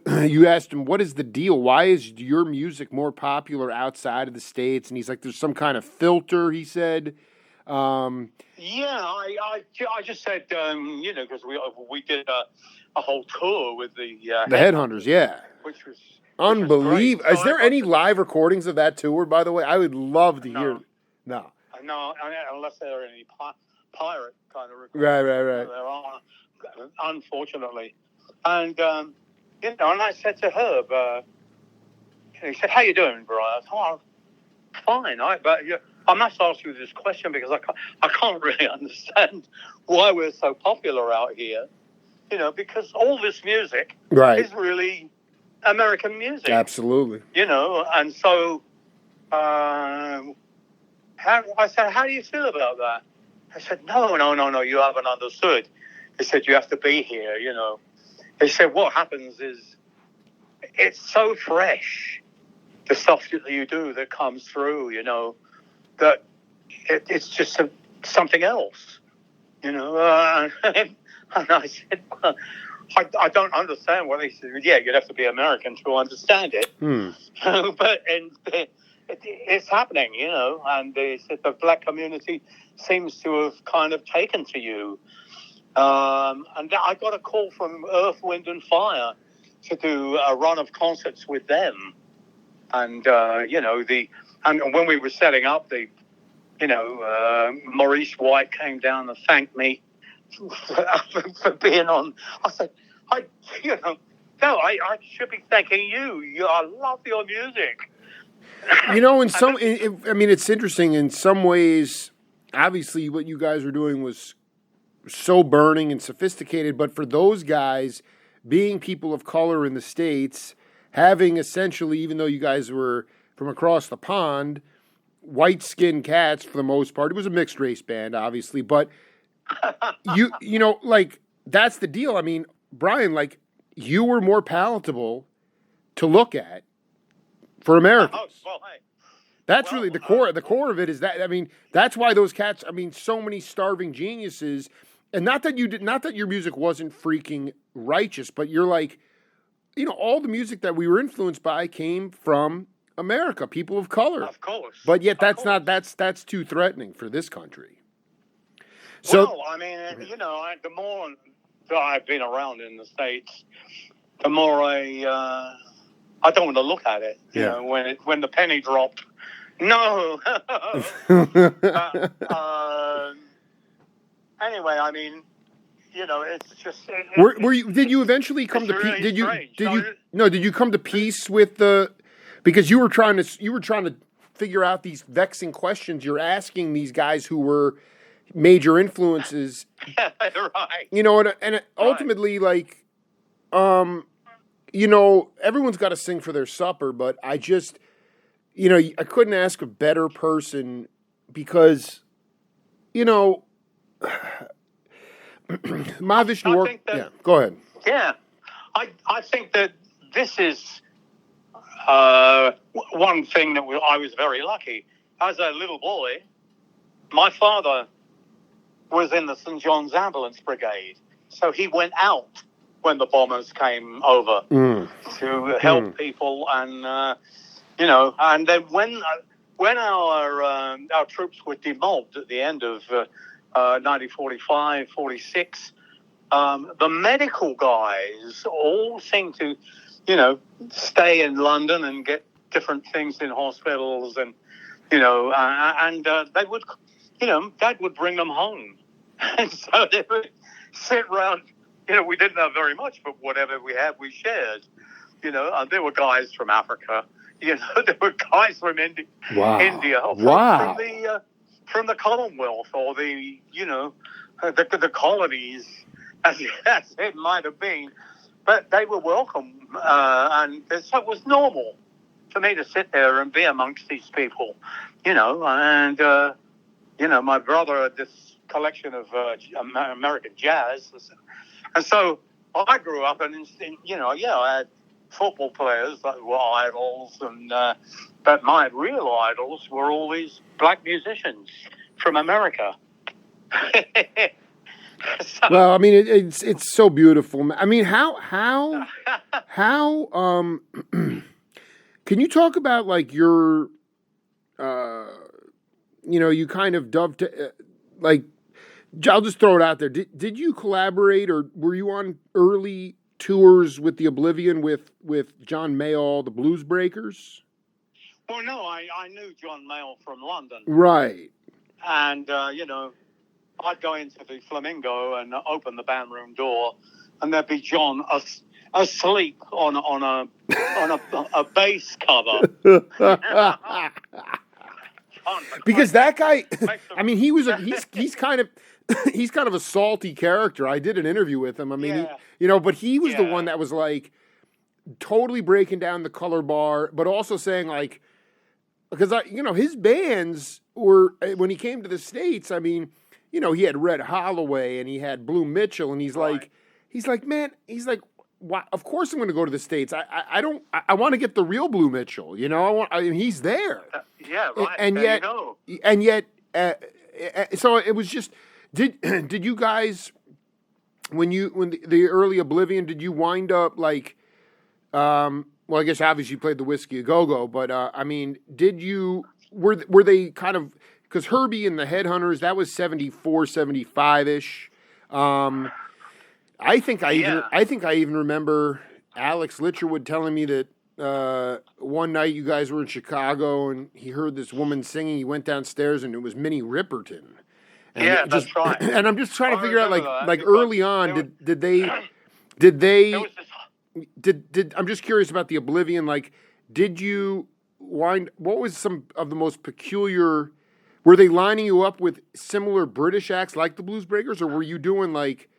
you asked him, what is the deal? Why is your music more popular outside of the States? And he's like, there's some kind of filter, he said. I just said, because we did a whole tour with the Headhunters, yeah. Which was unbelievable. Is there any live recordings of that tour, by the way? I would love to hear. No. No, unless there are any pirate kind of recordings. Right. There are, unfortunately. And, and I said to Herb, he said, how you doing, Brian? I said, fine. But I must ask you this question, because I can't really understand why we're so popular out here. Because all this music is really American music. Absolutely. And so... I said, how do you feel about that? I said, no, you haven't understood. He said, you have to be here, He said, what happens is it's so fresh, the stuff that you do that comes through, that it's just something else, And I said, well, I don't understand what he said. Yeah, you'd have to be American to understand it. But it's happening, you know. And they said the black community seems to have kind of taken to you. And I got a call from Earth, Wind and Fire to do a run of concerts with them. And, you know, and when we were setting up, Maurice White came down and thanked me for being on. I said, I should be thanking you. I love your music. You know, I mean, it's interesting in some ways. Obviously, what you guys were doing was so burning and sophisticated, but for those guys, being people of color in the States, having essentially, even though you guys were from across the pond, white-skinned cats for the most part. It was a mixed race band, obviously, but you know, like, that's the deal. I mean, Brian, like, you were more palatable to look at for Americans. That's really the core. The core of it is that. I mean, that's why those cats. I mean, so many starving geniuses, and not that your music wasn't freaking righteous, but you're like, you know, all the music that we were influenced by came from America, people of color. Of course. But yet that's too threatening for this country. So, well, I mean, you know, the more that I've been around in the States, the more I don't want to look at it. You know, when the penny dropped. No. Anyway, I mean, you know, it's just. Did you eventually come to peace? Did you come to peace with the? Because you were trying to figure out these vexing questions you're asking these guys who were major influences. Right. You know, and ultimately, like, you know, everyone's got to sing for their supper, but I just, you know, I couldn't ask a better person because, you know, Mahavishnu. Yeah, go ahead. Yeah, I think that this is one thing that I was very lucky. As a little boy, my father was in the St. John's Ambulance Brigade, so he went out when the bombers came over to help people, and you know, and then when our troops were demobbed at the end of 1945, 46, the medical guys all seemed to, you know, stay in London and get different things in hospitals, and you know, and they would, you know, Dad would bring them home, and so they would sit around. You know, we didn't have very much, but whatever we had, we shared. You know, and there were guys from Africa. You know, there were guys from India. Wow. From the Commonwealth or the, you know, the colonies, as it might have been. But they were welcome, and so it was normal for me to sit there and be amongst these people, you know. And, you know, my brother had this collection of American jazz. And so I grew up, and, you know, I had football players that were idols, and but my real idols were all these black musicians from America. Well, I mean, it's so beautiful. I mean, how can you talk about, like, your you know, you kind of like, I'll just throw it out there. Did you collaborate, or were you on early tours with the Oblivion with John Mayall, the Blues Breakers? Well, no, I knew John Mayall from London. Right. And, you know, I'd go into the Flamingo and open the band room door, and there'd be John asleep on a bass cover. Because that guy, I mean, he's kind of a salty character. I did an interview with him. I mean, you know, but he was the one that was, like, totally breaking down the color bar, but also saying, like, because you know, his bands were, when he came to the States, I mean, you know, he had Red Holloway and he had Blue Mitchell, and he's like, man, why, of course I'm going to go to the States. I want to get the real Blue Mitchell, you know. I mean, he's there. Yeah, right. And yet, so it was just. Did you guys? when the early Oblivion, did you wind up like, well, I guess obviously you played the Whiskey a Go-Go, but I mean, were they kind of, because Herbie and the Headhunters, that was 74, 75-ish. I think I even remember Alex Litcherwood telling me that one night you guys were in Chicago and he heard this woman singing. He went downstairs and it was Minnie Ripperton. And Yeah, that's right. And I'm just trying to figure out, like early on, did they There was this, I'm just curious about the Oblivion. Like, did you what was some of the most peculiar? Were they lining you up with similar British acts like the Blues Breakers, or were you doing like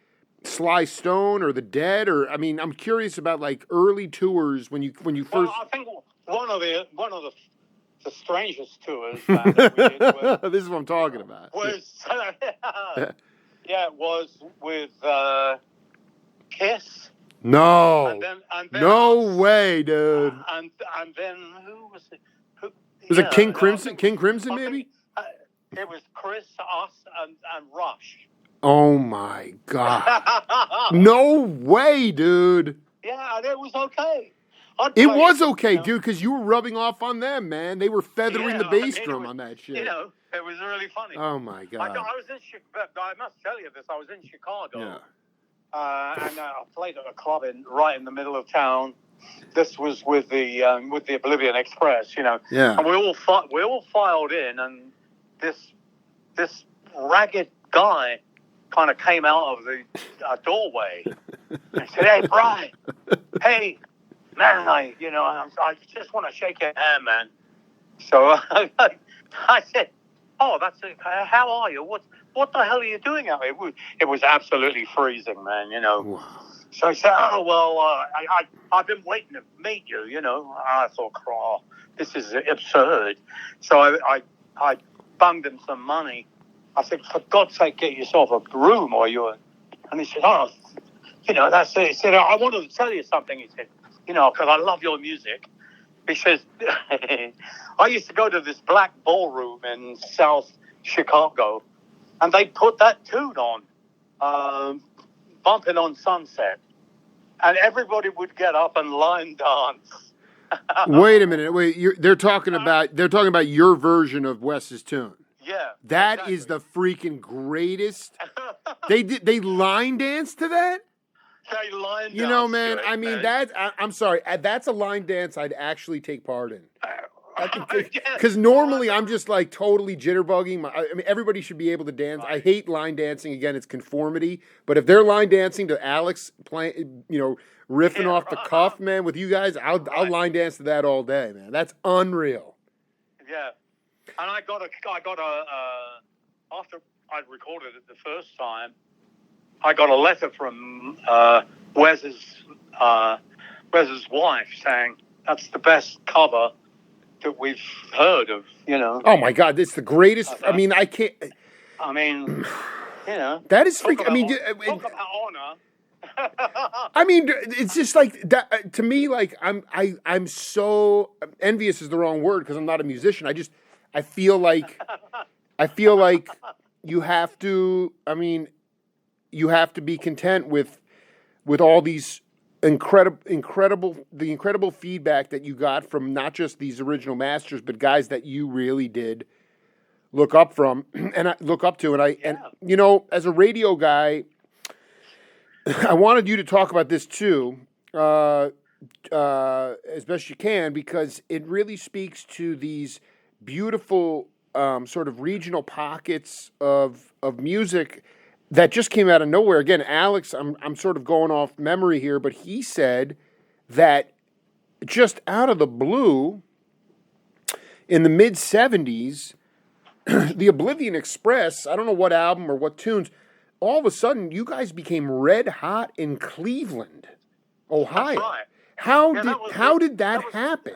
Sly Stone or the Dead? Or I mean, I'm curious about like early tours when you first. well, I think one of the strangest tours that we did This is what I'm talking about. was was with Kiss. No. And then No way, dude. And then who was it? Was it King Crimson? King Crimson, maybe? It was Chris, us, and Rush. Oh my God. No way, dude. Yeah, and it was okay. It was okay, dude, because you were rubbing off on them, man. They were feathering the bass drum on that shit. You know, it was really funny. Oh my God. I was in Chicago. I must tell you this. I was in Chicago. Yeah. And I played at a club right in the middle of town. This was with the Oblivion Express, you know. Yeah. And we all filed in, and this ragged guy kind of came out of the doorway and said, "Hey, Brian, hey, man, I just want to shake your hand, man." So I said, "Oh, that's it. How are you? What the hell are you doing out here?" It was absolutely freezing, man, you know. Wow. So I said, "Oh, well, I've been waiting to meet you, you know." I thought, "Oh, this is absurd." So I bunged him some money. I said, "For God's sake, get yourself a room or you're..." And he said, "Oh, you know, that's it." He said, "I wanted to tell you something." He said, "You know, because I love your music." He says, "I used to go to this black ballroom in South Chicago, and they put that tune on, Bumpin' on Sunset, and everybody would get up and line dance." Wait a minute. They're talking about your version of Wes's tune. Yeah. That is the freaking greatest. They line dance to that? They line dance. You know, man, to it, I mean, man. I'm sorry. That's a line dance I'd actually take part in. Because normally I'm just like totally jitterbugging. I mean, everybody should be able to dance. Right. I hate line dancing. Again, it's conformity. But if they're line dancing to Alex playing, you know, riffing off the cuff, man, with you guys, I'll line dance to that all day, man. That's unreal. Yeah. And I got a after I'd recorded it the first time, I got a letter from Wes's wife saying that's the best cover that we've heard of, you know. Oh my God, it's the greatest. I mean, I can't. I mean, you know. That is freaking. I mean, talk about honor. I mean, it's just like that to me. Like I'm so envious is the wrong word because I'm not a musician. I feel like you have to. I mean, you have to be content with all these incredible feedback that you got from not just these original masters, but guys that you really did look up to. And you know, as a radio guy, I wanted you to talk about this too, as best you can, because it really speaks to these beautiful sort of regional pockets of music that just came out of nowhere. Again, Alex, I'm sort of going off memory here, but he said that just out of the blue, in the mid-'70s, the Oblivion Express, I don't know what album or what tunes, all of a sudden you guys became red hot in Cleveland, Ohio. That's right. How did that happen?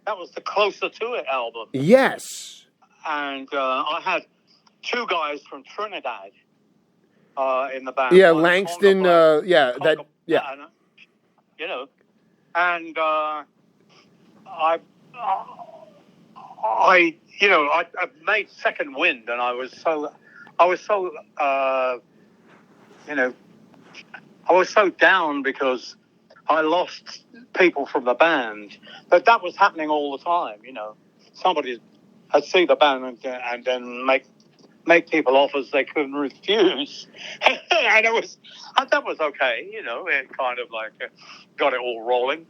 That was the Closer to It album. Yes. And I had two guys from Trinidad in the band. Yeah, Langston. You know, and I made Second Wind, and I was so I was so down because I lost people from the band. But that was happening all the time, you know. Somebody had see the band and then make people offers they couldn't refuse. And that was okay, you know. It kind of like got it all rolling.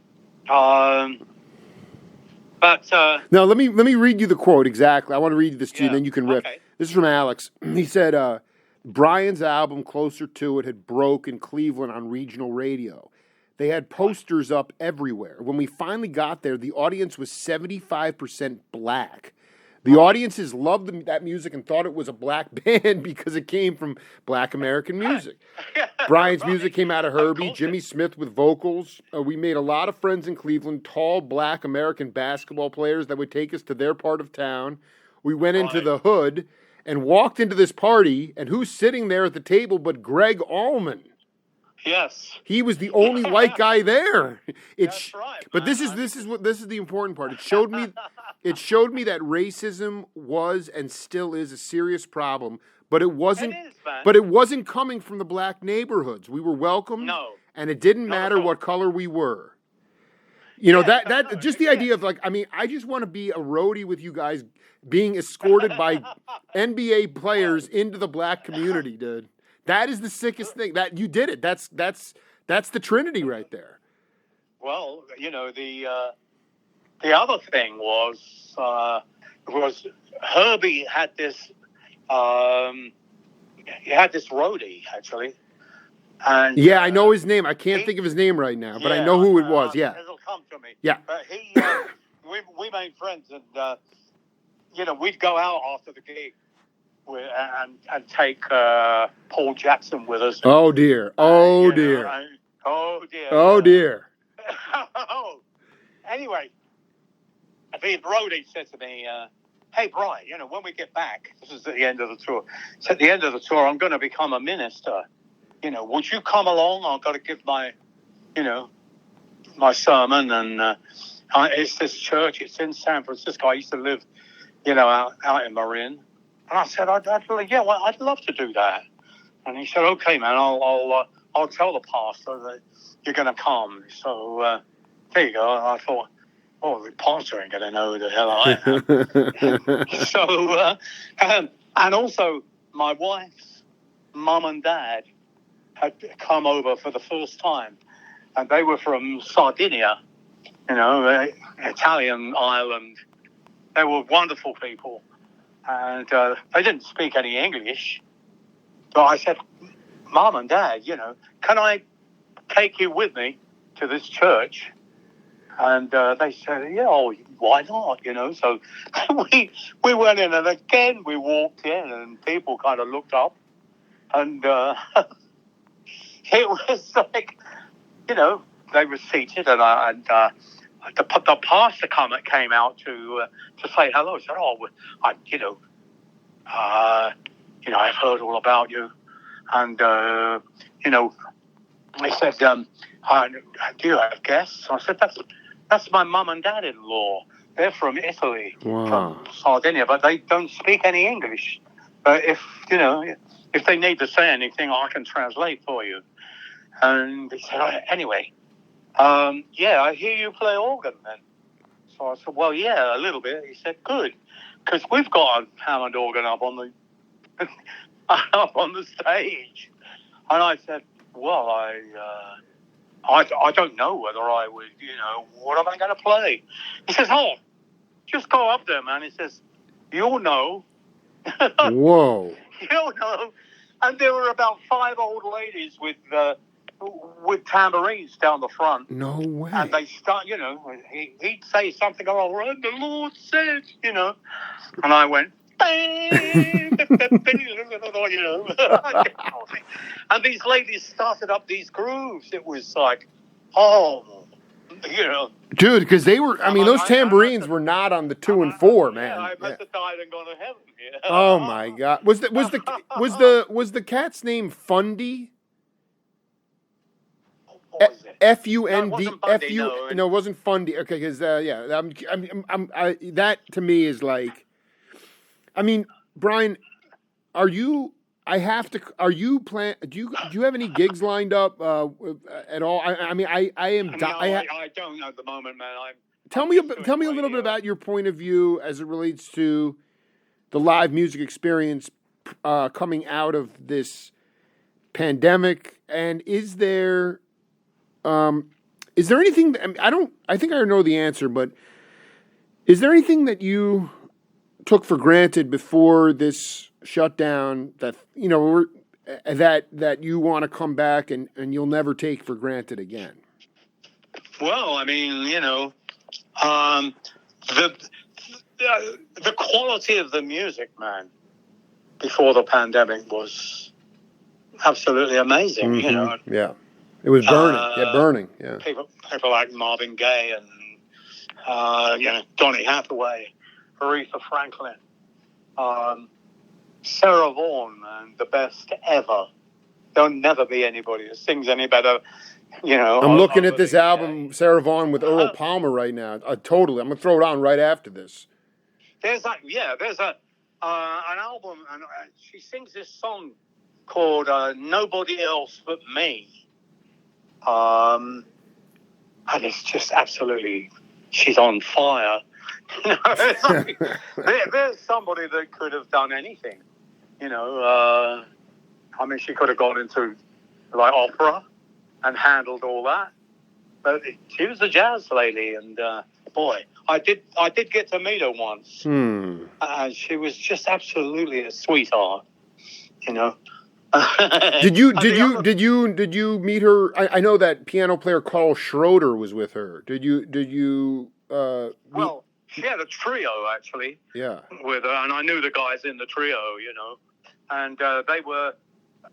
But now let me read you the quote exactly. I want to read this to you, then you can riff. Okay. This is from Alex. He said, Brian's album Closer to It had broke in Cleveland on regional radio. They had posters up everywhere. When we finally got there, the audience was 75% black. The audiences loved that music and thought it was a black band because it came from black American music. Brian's music came out of Herbie, Jimmy Smith with vocals. We made a lot of friends in Cleveland, tall black American basketball players that would take us to their part of town. We went into the hood and walked into this party, and who's sitting there at the table but Greg Allman? Yes. He was the only white guy there. That's right. But this is the important part. It showed me that racism was and still is a serious problem, but it wasn't coming from the black neighborhoods. We were welcomed. No. And it didn't matter what color we were. You know, that just the idea of like, I mean, I just want to be a roadie with you guys being escorted by NBA players into the black community, dude. That is the sickest thing. That you did it. That's the Trinity right there. Well, you know, the other thing was Herbie had this roadie actually. And yeah, I know his name. I can't think of his name right now, but I know who it was. Yeah, it'll come to me. Yeah, but we made friends, and you know, we'd go out after the gig. And take Paul Jackson with us. Oh dear! Oh dear! Oh dear! Oh dear! Anyway, the roadie said to me, "Hey, Brian, you know, when we get back, this is at the end of the tour. So at the end of the tour, I'm going to become a minister. You know, would you come along? I've got to give my sermon, and it's this church. It's in San Francisco. I used to live, you know, out in Marin." And I said, I'd love to do that. And he said, okay, man, I'll tell the pastor that you're going to come. So there you go. I thought, oh, the pastor ain't going to know who the hell I am. So, and also my wife's mum and dad had come over for the first time. And they were from Sardinia, you know, Italian island. They were wonderful people. And they didn't speak any English. So I said, Mom and Dad, you know, can I take you with me to this church? And they said, yeah, oh, why not, you know? So we went in, and again we walked in, and people kind of looked up. And it was like, you know, they were seated, and the pastor came out to say hello. He said, "Oh, I've heard all about you," and you know, he said, "Do you have guests?" I said, "That's my mum and dad-in-law. They're from Italy, from Sardinia, but they don't speak any English. If they need to say anything, I can translate for you." And he said, "Anyway." Yeah, I hear you play organ then. So I said, well, yeah, a little bit. He said, good, because we've got a Hammond organ up on the stage. And I said, well, I don't know whether I would, you know, what am I going to play? He says, oh, just go up there, man. He says, you'll know. Whoa. You'll know. And there were about 5 old ladies with tambourines down the front. No way. And they start, you know, he'd say something, oh, the Lord said, you know. And I went, you know. And these ladies started up these grooves. It was like, oh, you know. Dude, because they were, I mean, those tambourines were not on the 2 and 4, man. Yeah, I must have died and gone to heaven. Yeah. Oh, my God. Was the cat's name Fundy? F-U-N-D. No, it wasn't Fundy. Okay, because that to me is like, I mean, Brian, are you? I have to. Are you plan? Do you have any gigs lined up at all? I mean, I am. No, I don't at the moment, man. Tell me a little bit about your point of view as it relates to the live music experience coming out of this pandemic, and is there anything? I mean, I think I know the answer, but is there anything that you took for granted before this shutdown that that you want to come back and you'll never take for granted again? Well, I mean, the quality of the music, man, before the pandemic was absolutely amazing. Mm-hmm. Yeah, it was burning. Burning. Yeah, people like Marvin Gaye and Donny Hathaway, Aretha Franklin, Sarah Vaughan, man, the best ever. There'll never be anybody that sings any better. I'm looking at this album, Sarah Vaughan with Earl Palmer right now. Totally, I'm gonna throw it on right after this. There's an album, and she sings this song called "Nobody Else But Me," and it's just absolutely, she's on fire. There's somebody that could have done anything. I mean, she could have gone into like opera and handled all that, but she was a jazz lady, and boy, I did get to meet her once. She was just absolutely a sweetheart. Did you meet her? I know that piano player Carl Schroeder was with her. Did you? Well, she had a trio actually. Yeah. With her, and I knew the guys in the trio, and they were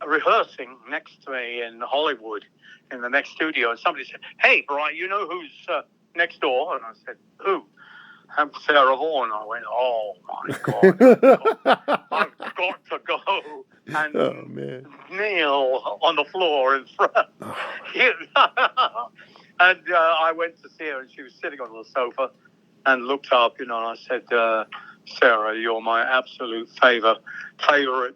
rehearsing next to me in Hollywood in the next studio, and somebody said, "Hey, Brian, you know who's next door?" And I said, "Who?" "I'm Sarah Vaughan." I went, "Oh my God, I've got to go and kneel on the floor in front." And I went to see her, and she was sitting on the sofa, and looked up, and I said, "Sarah, you're my absolute favorite,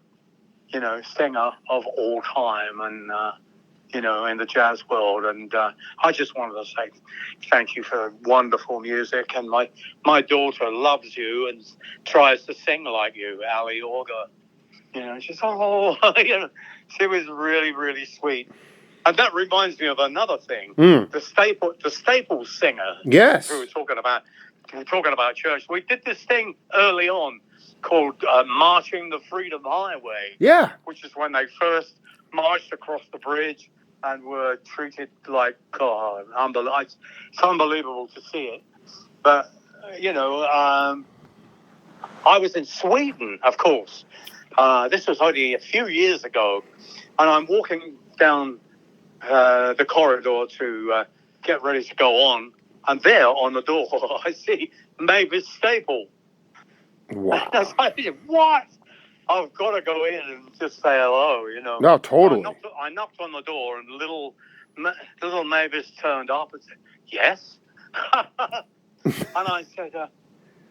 singer of all time, and in the jazz world, and I just wanted to say thank you for wonderful music, and my daughter loves you and tries to sing like you, Ali Auger." She's she was really, really sweet. And that reminds me of another thing. The Staples singer. Yes. We were talking about church. We did this thing early on called Marching the Freedom Highway. Yeah. Which is when they first marched across the bridge and were treated like God. It's unbelievable to see it. But, I was in Sweden, of course. This was only a few years ago. And I'm walking down the corridor to get ready to go on. And there on the door, I see Mavis Staple. Wow. And I said, what? I've got to go in and just say hello, No, totally. I knocked on the door, and little Mavis turned up and said, "Yes." And I said,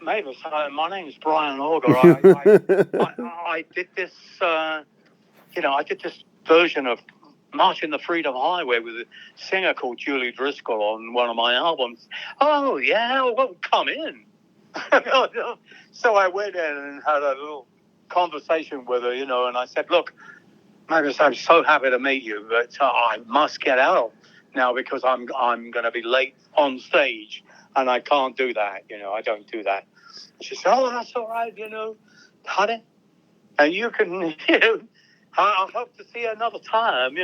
"Mavis, my name is Brian Auger. I did this, I did this version of Marching the Freedom Highway with a singer called Julie Driscoll on one of my albums." "Oh, yeah, well, come in." So I went in and had a little conversation with her, and I said, "Look, Mavis, I'm so happy to meet you, but I must get out now because I'm going to be late on stage, and I can't do that, I don't do that." She said, "Oh, that's all right, honey, and you can, I hope to see you another time,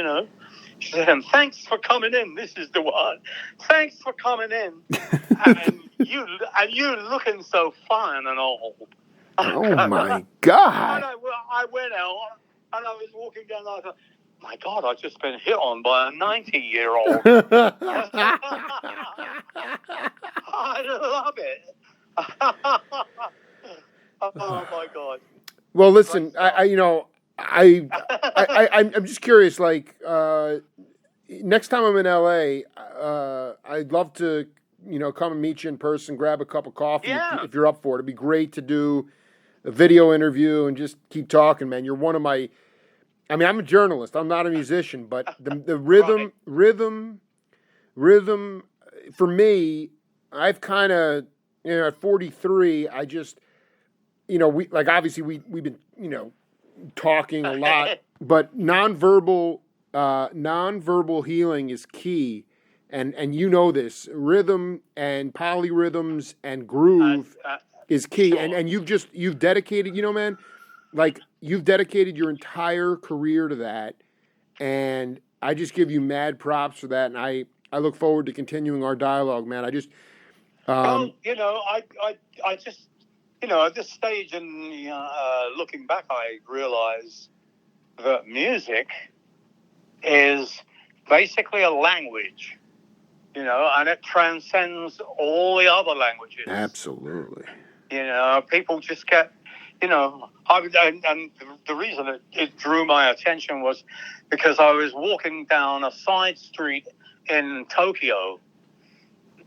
She said, "And thanks for coming in. This is the one. Thanks for coming in. and you looking so fine and old." Oh my God! And I went out and I was walking down. And I thought, "My God, I've just been hit on by a 90-year-old." I love it. Oh my God! Well, listen, I'm just curious. Like, next time I'm in LA, I'd love to, come and meet you in person, grab a cup of coffee if you're up for it. It'd be great to do a video interview and just keep talking, man. You're one of my I mean, I'm a journalist. I'm not a musician, but the Right. rhythm for me, I've kind of, at 43, I just, we like obviously we've been, talking a lot, but nonverbal healing is key, and this rhythm and polyrhythms and uh, groove uh, is key, sure. and you've dedicated, man, like you've dedicated your entire career to that, and I just give you mad props for that, and I look forward to continuing our dialogue, man. I just Well, I just, at this stage and looking back, I realize that music is basically a language, and it transcends all the other languages. absolutely. People just get, and the reason it drew my attention was because I was walking down a side street in Tokyo,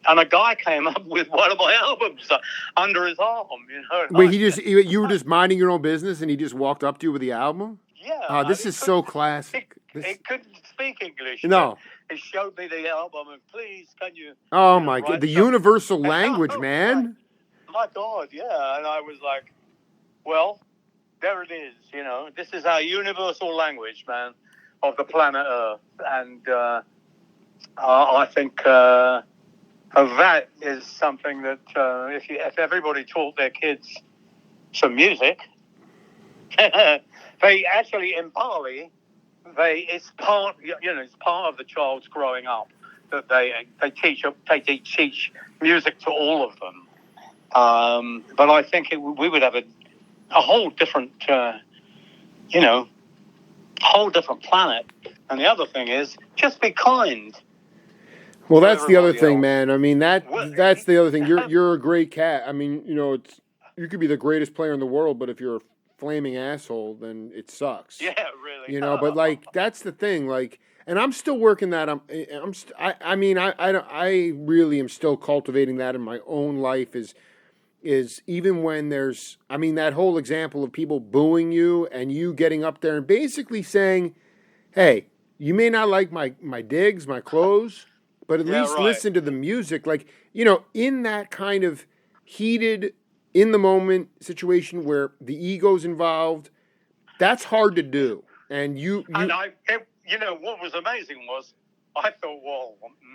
and a guy came up with one of my albums under his arm. Wait, you were just minding your own business, and he just walked up to you with the album. Yeah, This is so classic. He couldn't speak English. No. He showed me the album, and please, can you? Oh my God, the universal language, man. My God, yeah. And I was like, well, there it is. This is our universal language, man, of the planet Earth. And I think that is something that if everybody taught their kids some music, they actually in Bali, it's part of the child's growing up that they teach music to all of them. But I think we would have a whole different whole different planet. And the other thing is just be kind. Well, that's the other thing, man. I mean, that's the other thing. You're a great cat. I mean, you could be the greatest player in the world, but if you're a flaming asshole, then it sucks. Yeah, really. But like that's the thing. Like, and I'm still working that. I really am still cultivating that in my own life. Is even when there's, that whole example of people booing you and you getting up there and basically saying, "Hey, you may not like my digs, my clothes, but at least listen to the music." Like, in that kind of heated, in the moment situation where the ego's involved, that's hard to do. And what was amazing was I thought, well,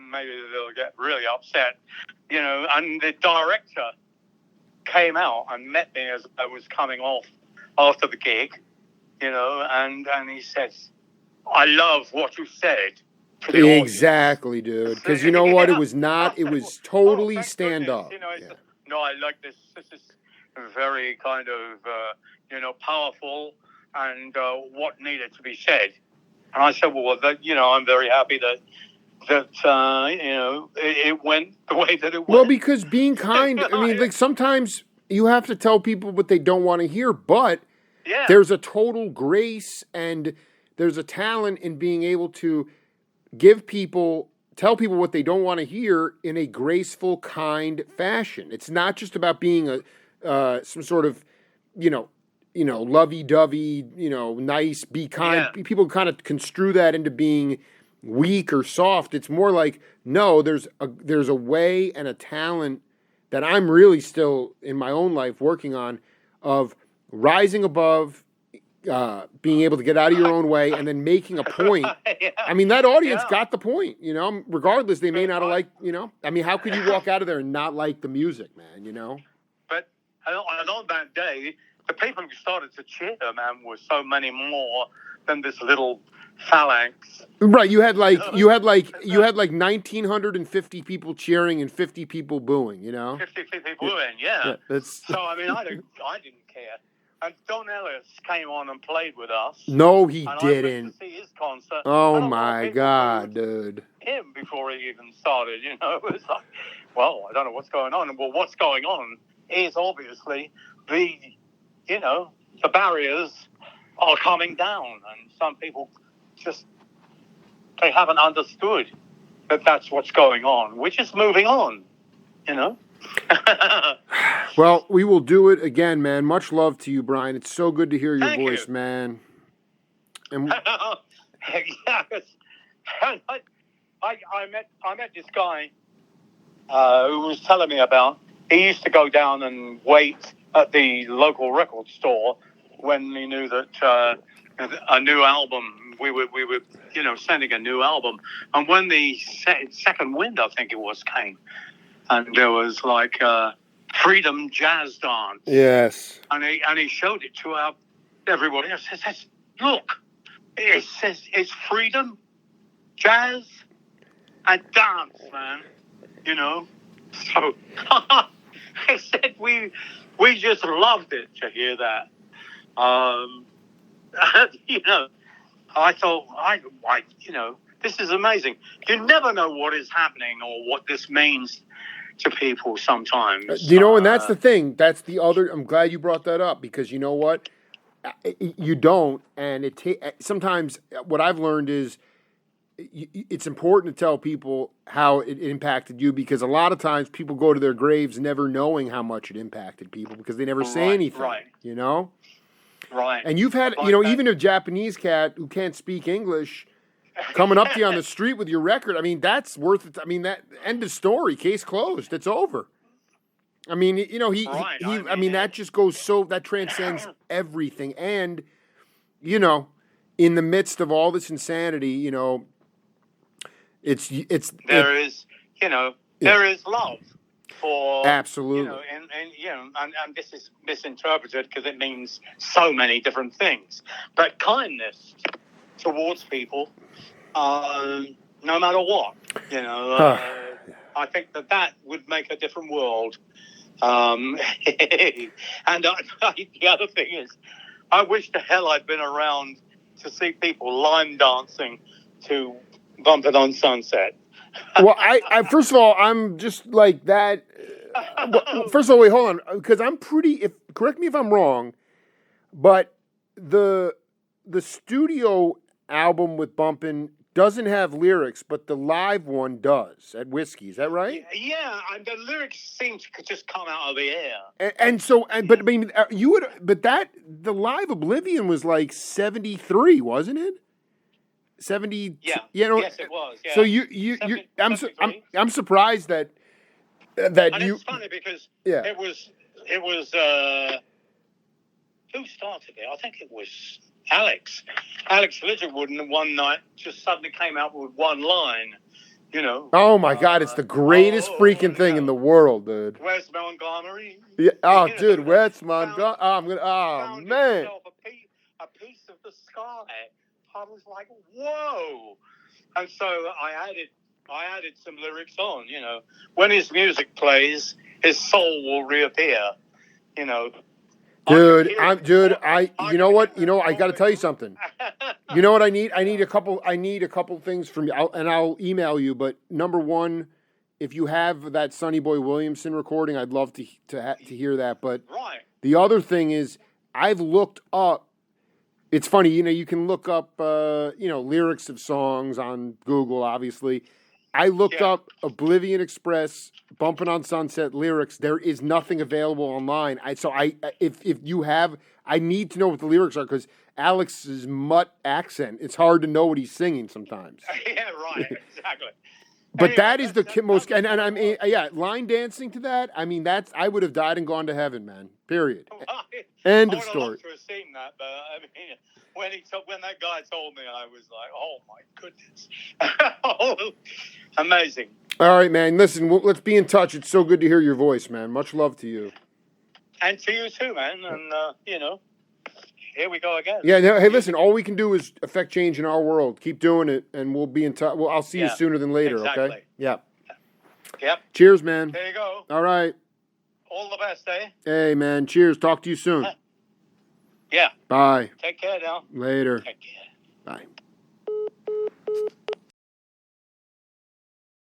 maybe they'll get really upset, and the director came out and met me as I was coming off after the gig, and he says, "I love what you said." Exactly, dude. Because you know what? It was not. It was totally stand up. No, I like this. This is very kind of, powerful and what needed to be said. And I said, well, I'm very happy that it went the way that it went. Well, because being kind, like sometimes you have to tell people what they don't want to hear, but there's a total grace and there's a talent in being able to tell people what they don't want to hear in a graceful, kind fashion. It's not just about being some sort of, lovey-dovey, nice, be kind. Yeah. People kind of construe that into being weak or soft. It's more like, no, there's a way and a talent that I'm really still in my own life working on of rising above, being able to get out of your own way and then making a point. That audience got the point, regardless, they may not have liked, how could you walk out of there and not like the music, man, But on that day, the people who started to cheer, man, were so many more than this little phalanx. Right, you had 1,950 people cheering and 50 people booing, 50 people booing, yeah. So I didn't care. And Don Ellis came on and played with us. No, he didn't. I went to see his concert. Oh my God, dude! Him before he even started, it was like, well, I don't know what's going on. Well, what's going on is obviously the barriers are coming down, and some people they haven't understood that that's what's going on. We're just moving on, Well, we will do it again, man. Much love to you, Brian. It's so good to hear your voice, man. And yeah, 'cause I met this guy who was telling me about. He used to go down and wait at the local record store when he knew that a new album we were sending a new album, and when the second wind, I think it was, came, and there was like Freedom Jazz Dance. Yes. And he showed it to everybody. He says, look, it says it's freedom, jazz, and dance, man. You know? So I said we just loved it to hear that. I thought, this is amazing. You never know what is happening or what this means to people sometimes. And that's the thing. That's the other. I'm glad you brought that up, because you know what? You don't, and sometimes what I've learned is it's important to tell people how it impacted you, because a lot of times people go to their graves never knowing how much it impacted people because they never say anything. Right. You know? Right. And you've had, even a Japanese cat who can't speak English coming up to you on the street with your record. I mean, that's worth it. I mean, that end of story, case closed. It's over. I mean, that just goes that transcends everything. And, in the midst of all this insanity, there is love for, absolutely. And this is misinterpreted because it means so many different things. But kindness towards people, no matter what, I think that would make a different world. And the other thing is, I wish to hell I'd been around to see people line dancing to Bumpin' on Sunset. Well, I first of all, I'm just like that. First of all, wait, hold on, because I'm correct me if I'm wrong, but the studio album with Bumpin' doesn't have lyrics, but the live one does at Whiskey. Is that right? Yeah, and the lyrics seem to just come out of the air. But I mean, the live Oblivion was like 73, wasn't it? 70. Yeah. Yes, it was. Yeah. So I'm surprised that and it's funny because it was who started it? I think it was Alex Littlewood, and one night just suddenly came out with one line, Oh my God, it's the greatest freaking thing in the world, dude. Where's Montgomery? Yeah. Oh, dude, where's Montgomery? Man. A piece of the sky. I was like, whoa. And so I added some lyrics on, When his music plays, his soul will reappear, Dude, I got to tell you something. You know what I need? I need a couple things from you, and I'll email you. But number one, if you have that Sonny Boy Williamson recording, I'd love to hear that. But the other thing is, I've looked up. It's funny, you can look up, lyrics of songs on Google, obviously. I looked up Oblivion Express, Bumpin' on Sunset lyrics. There is nothing available online. If you have, I need to know what the lyrics are, because Alex's mutt accent, it's hard to know what he's singing sometimes. Yeah, right, exactly. But anyway, that is the most, and I mean, line dancing to that. I mean, I would have died and gone to heaven, man. Period. End of story. I would have loved to have seen that, but I mean, when that guy told me, I was like, oh my goodness, amazing. All right, man. Listen, let's be in touch. It's so good to hear your voice, man. Much love to you. And to you too, man. And here we go again. Yeah. No, hey, listen. All we can do is affect change in our world. Keep doing it, and we'll be in touch. Well, I'll see you sooner than later. Exactly. Okay. Yeah. Yep. Cheers, man. There you go. All right. All the best, eh? Hey, man. Cheers. Talk to you soon. Yeah. Bye. Take care now. Later. Take care. Bye.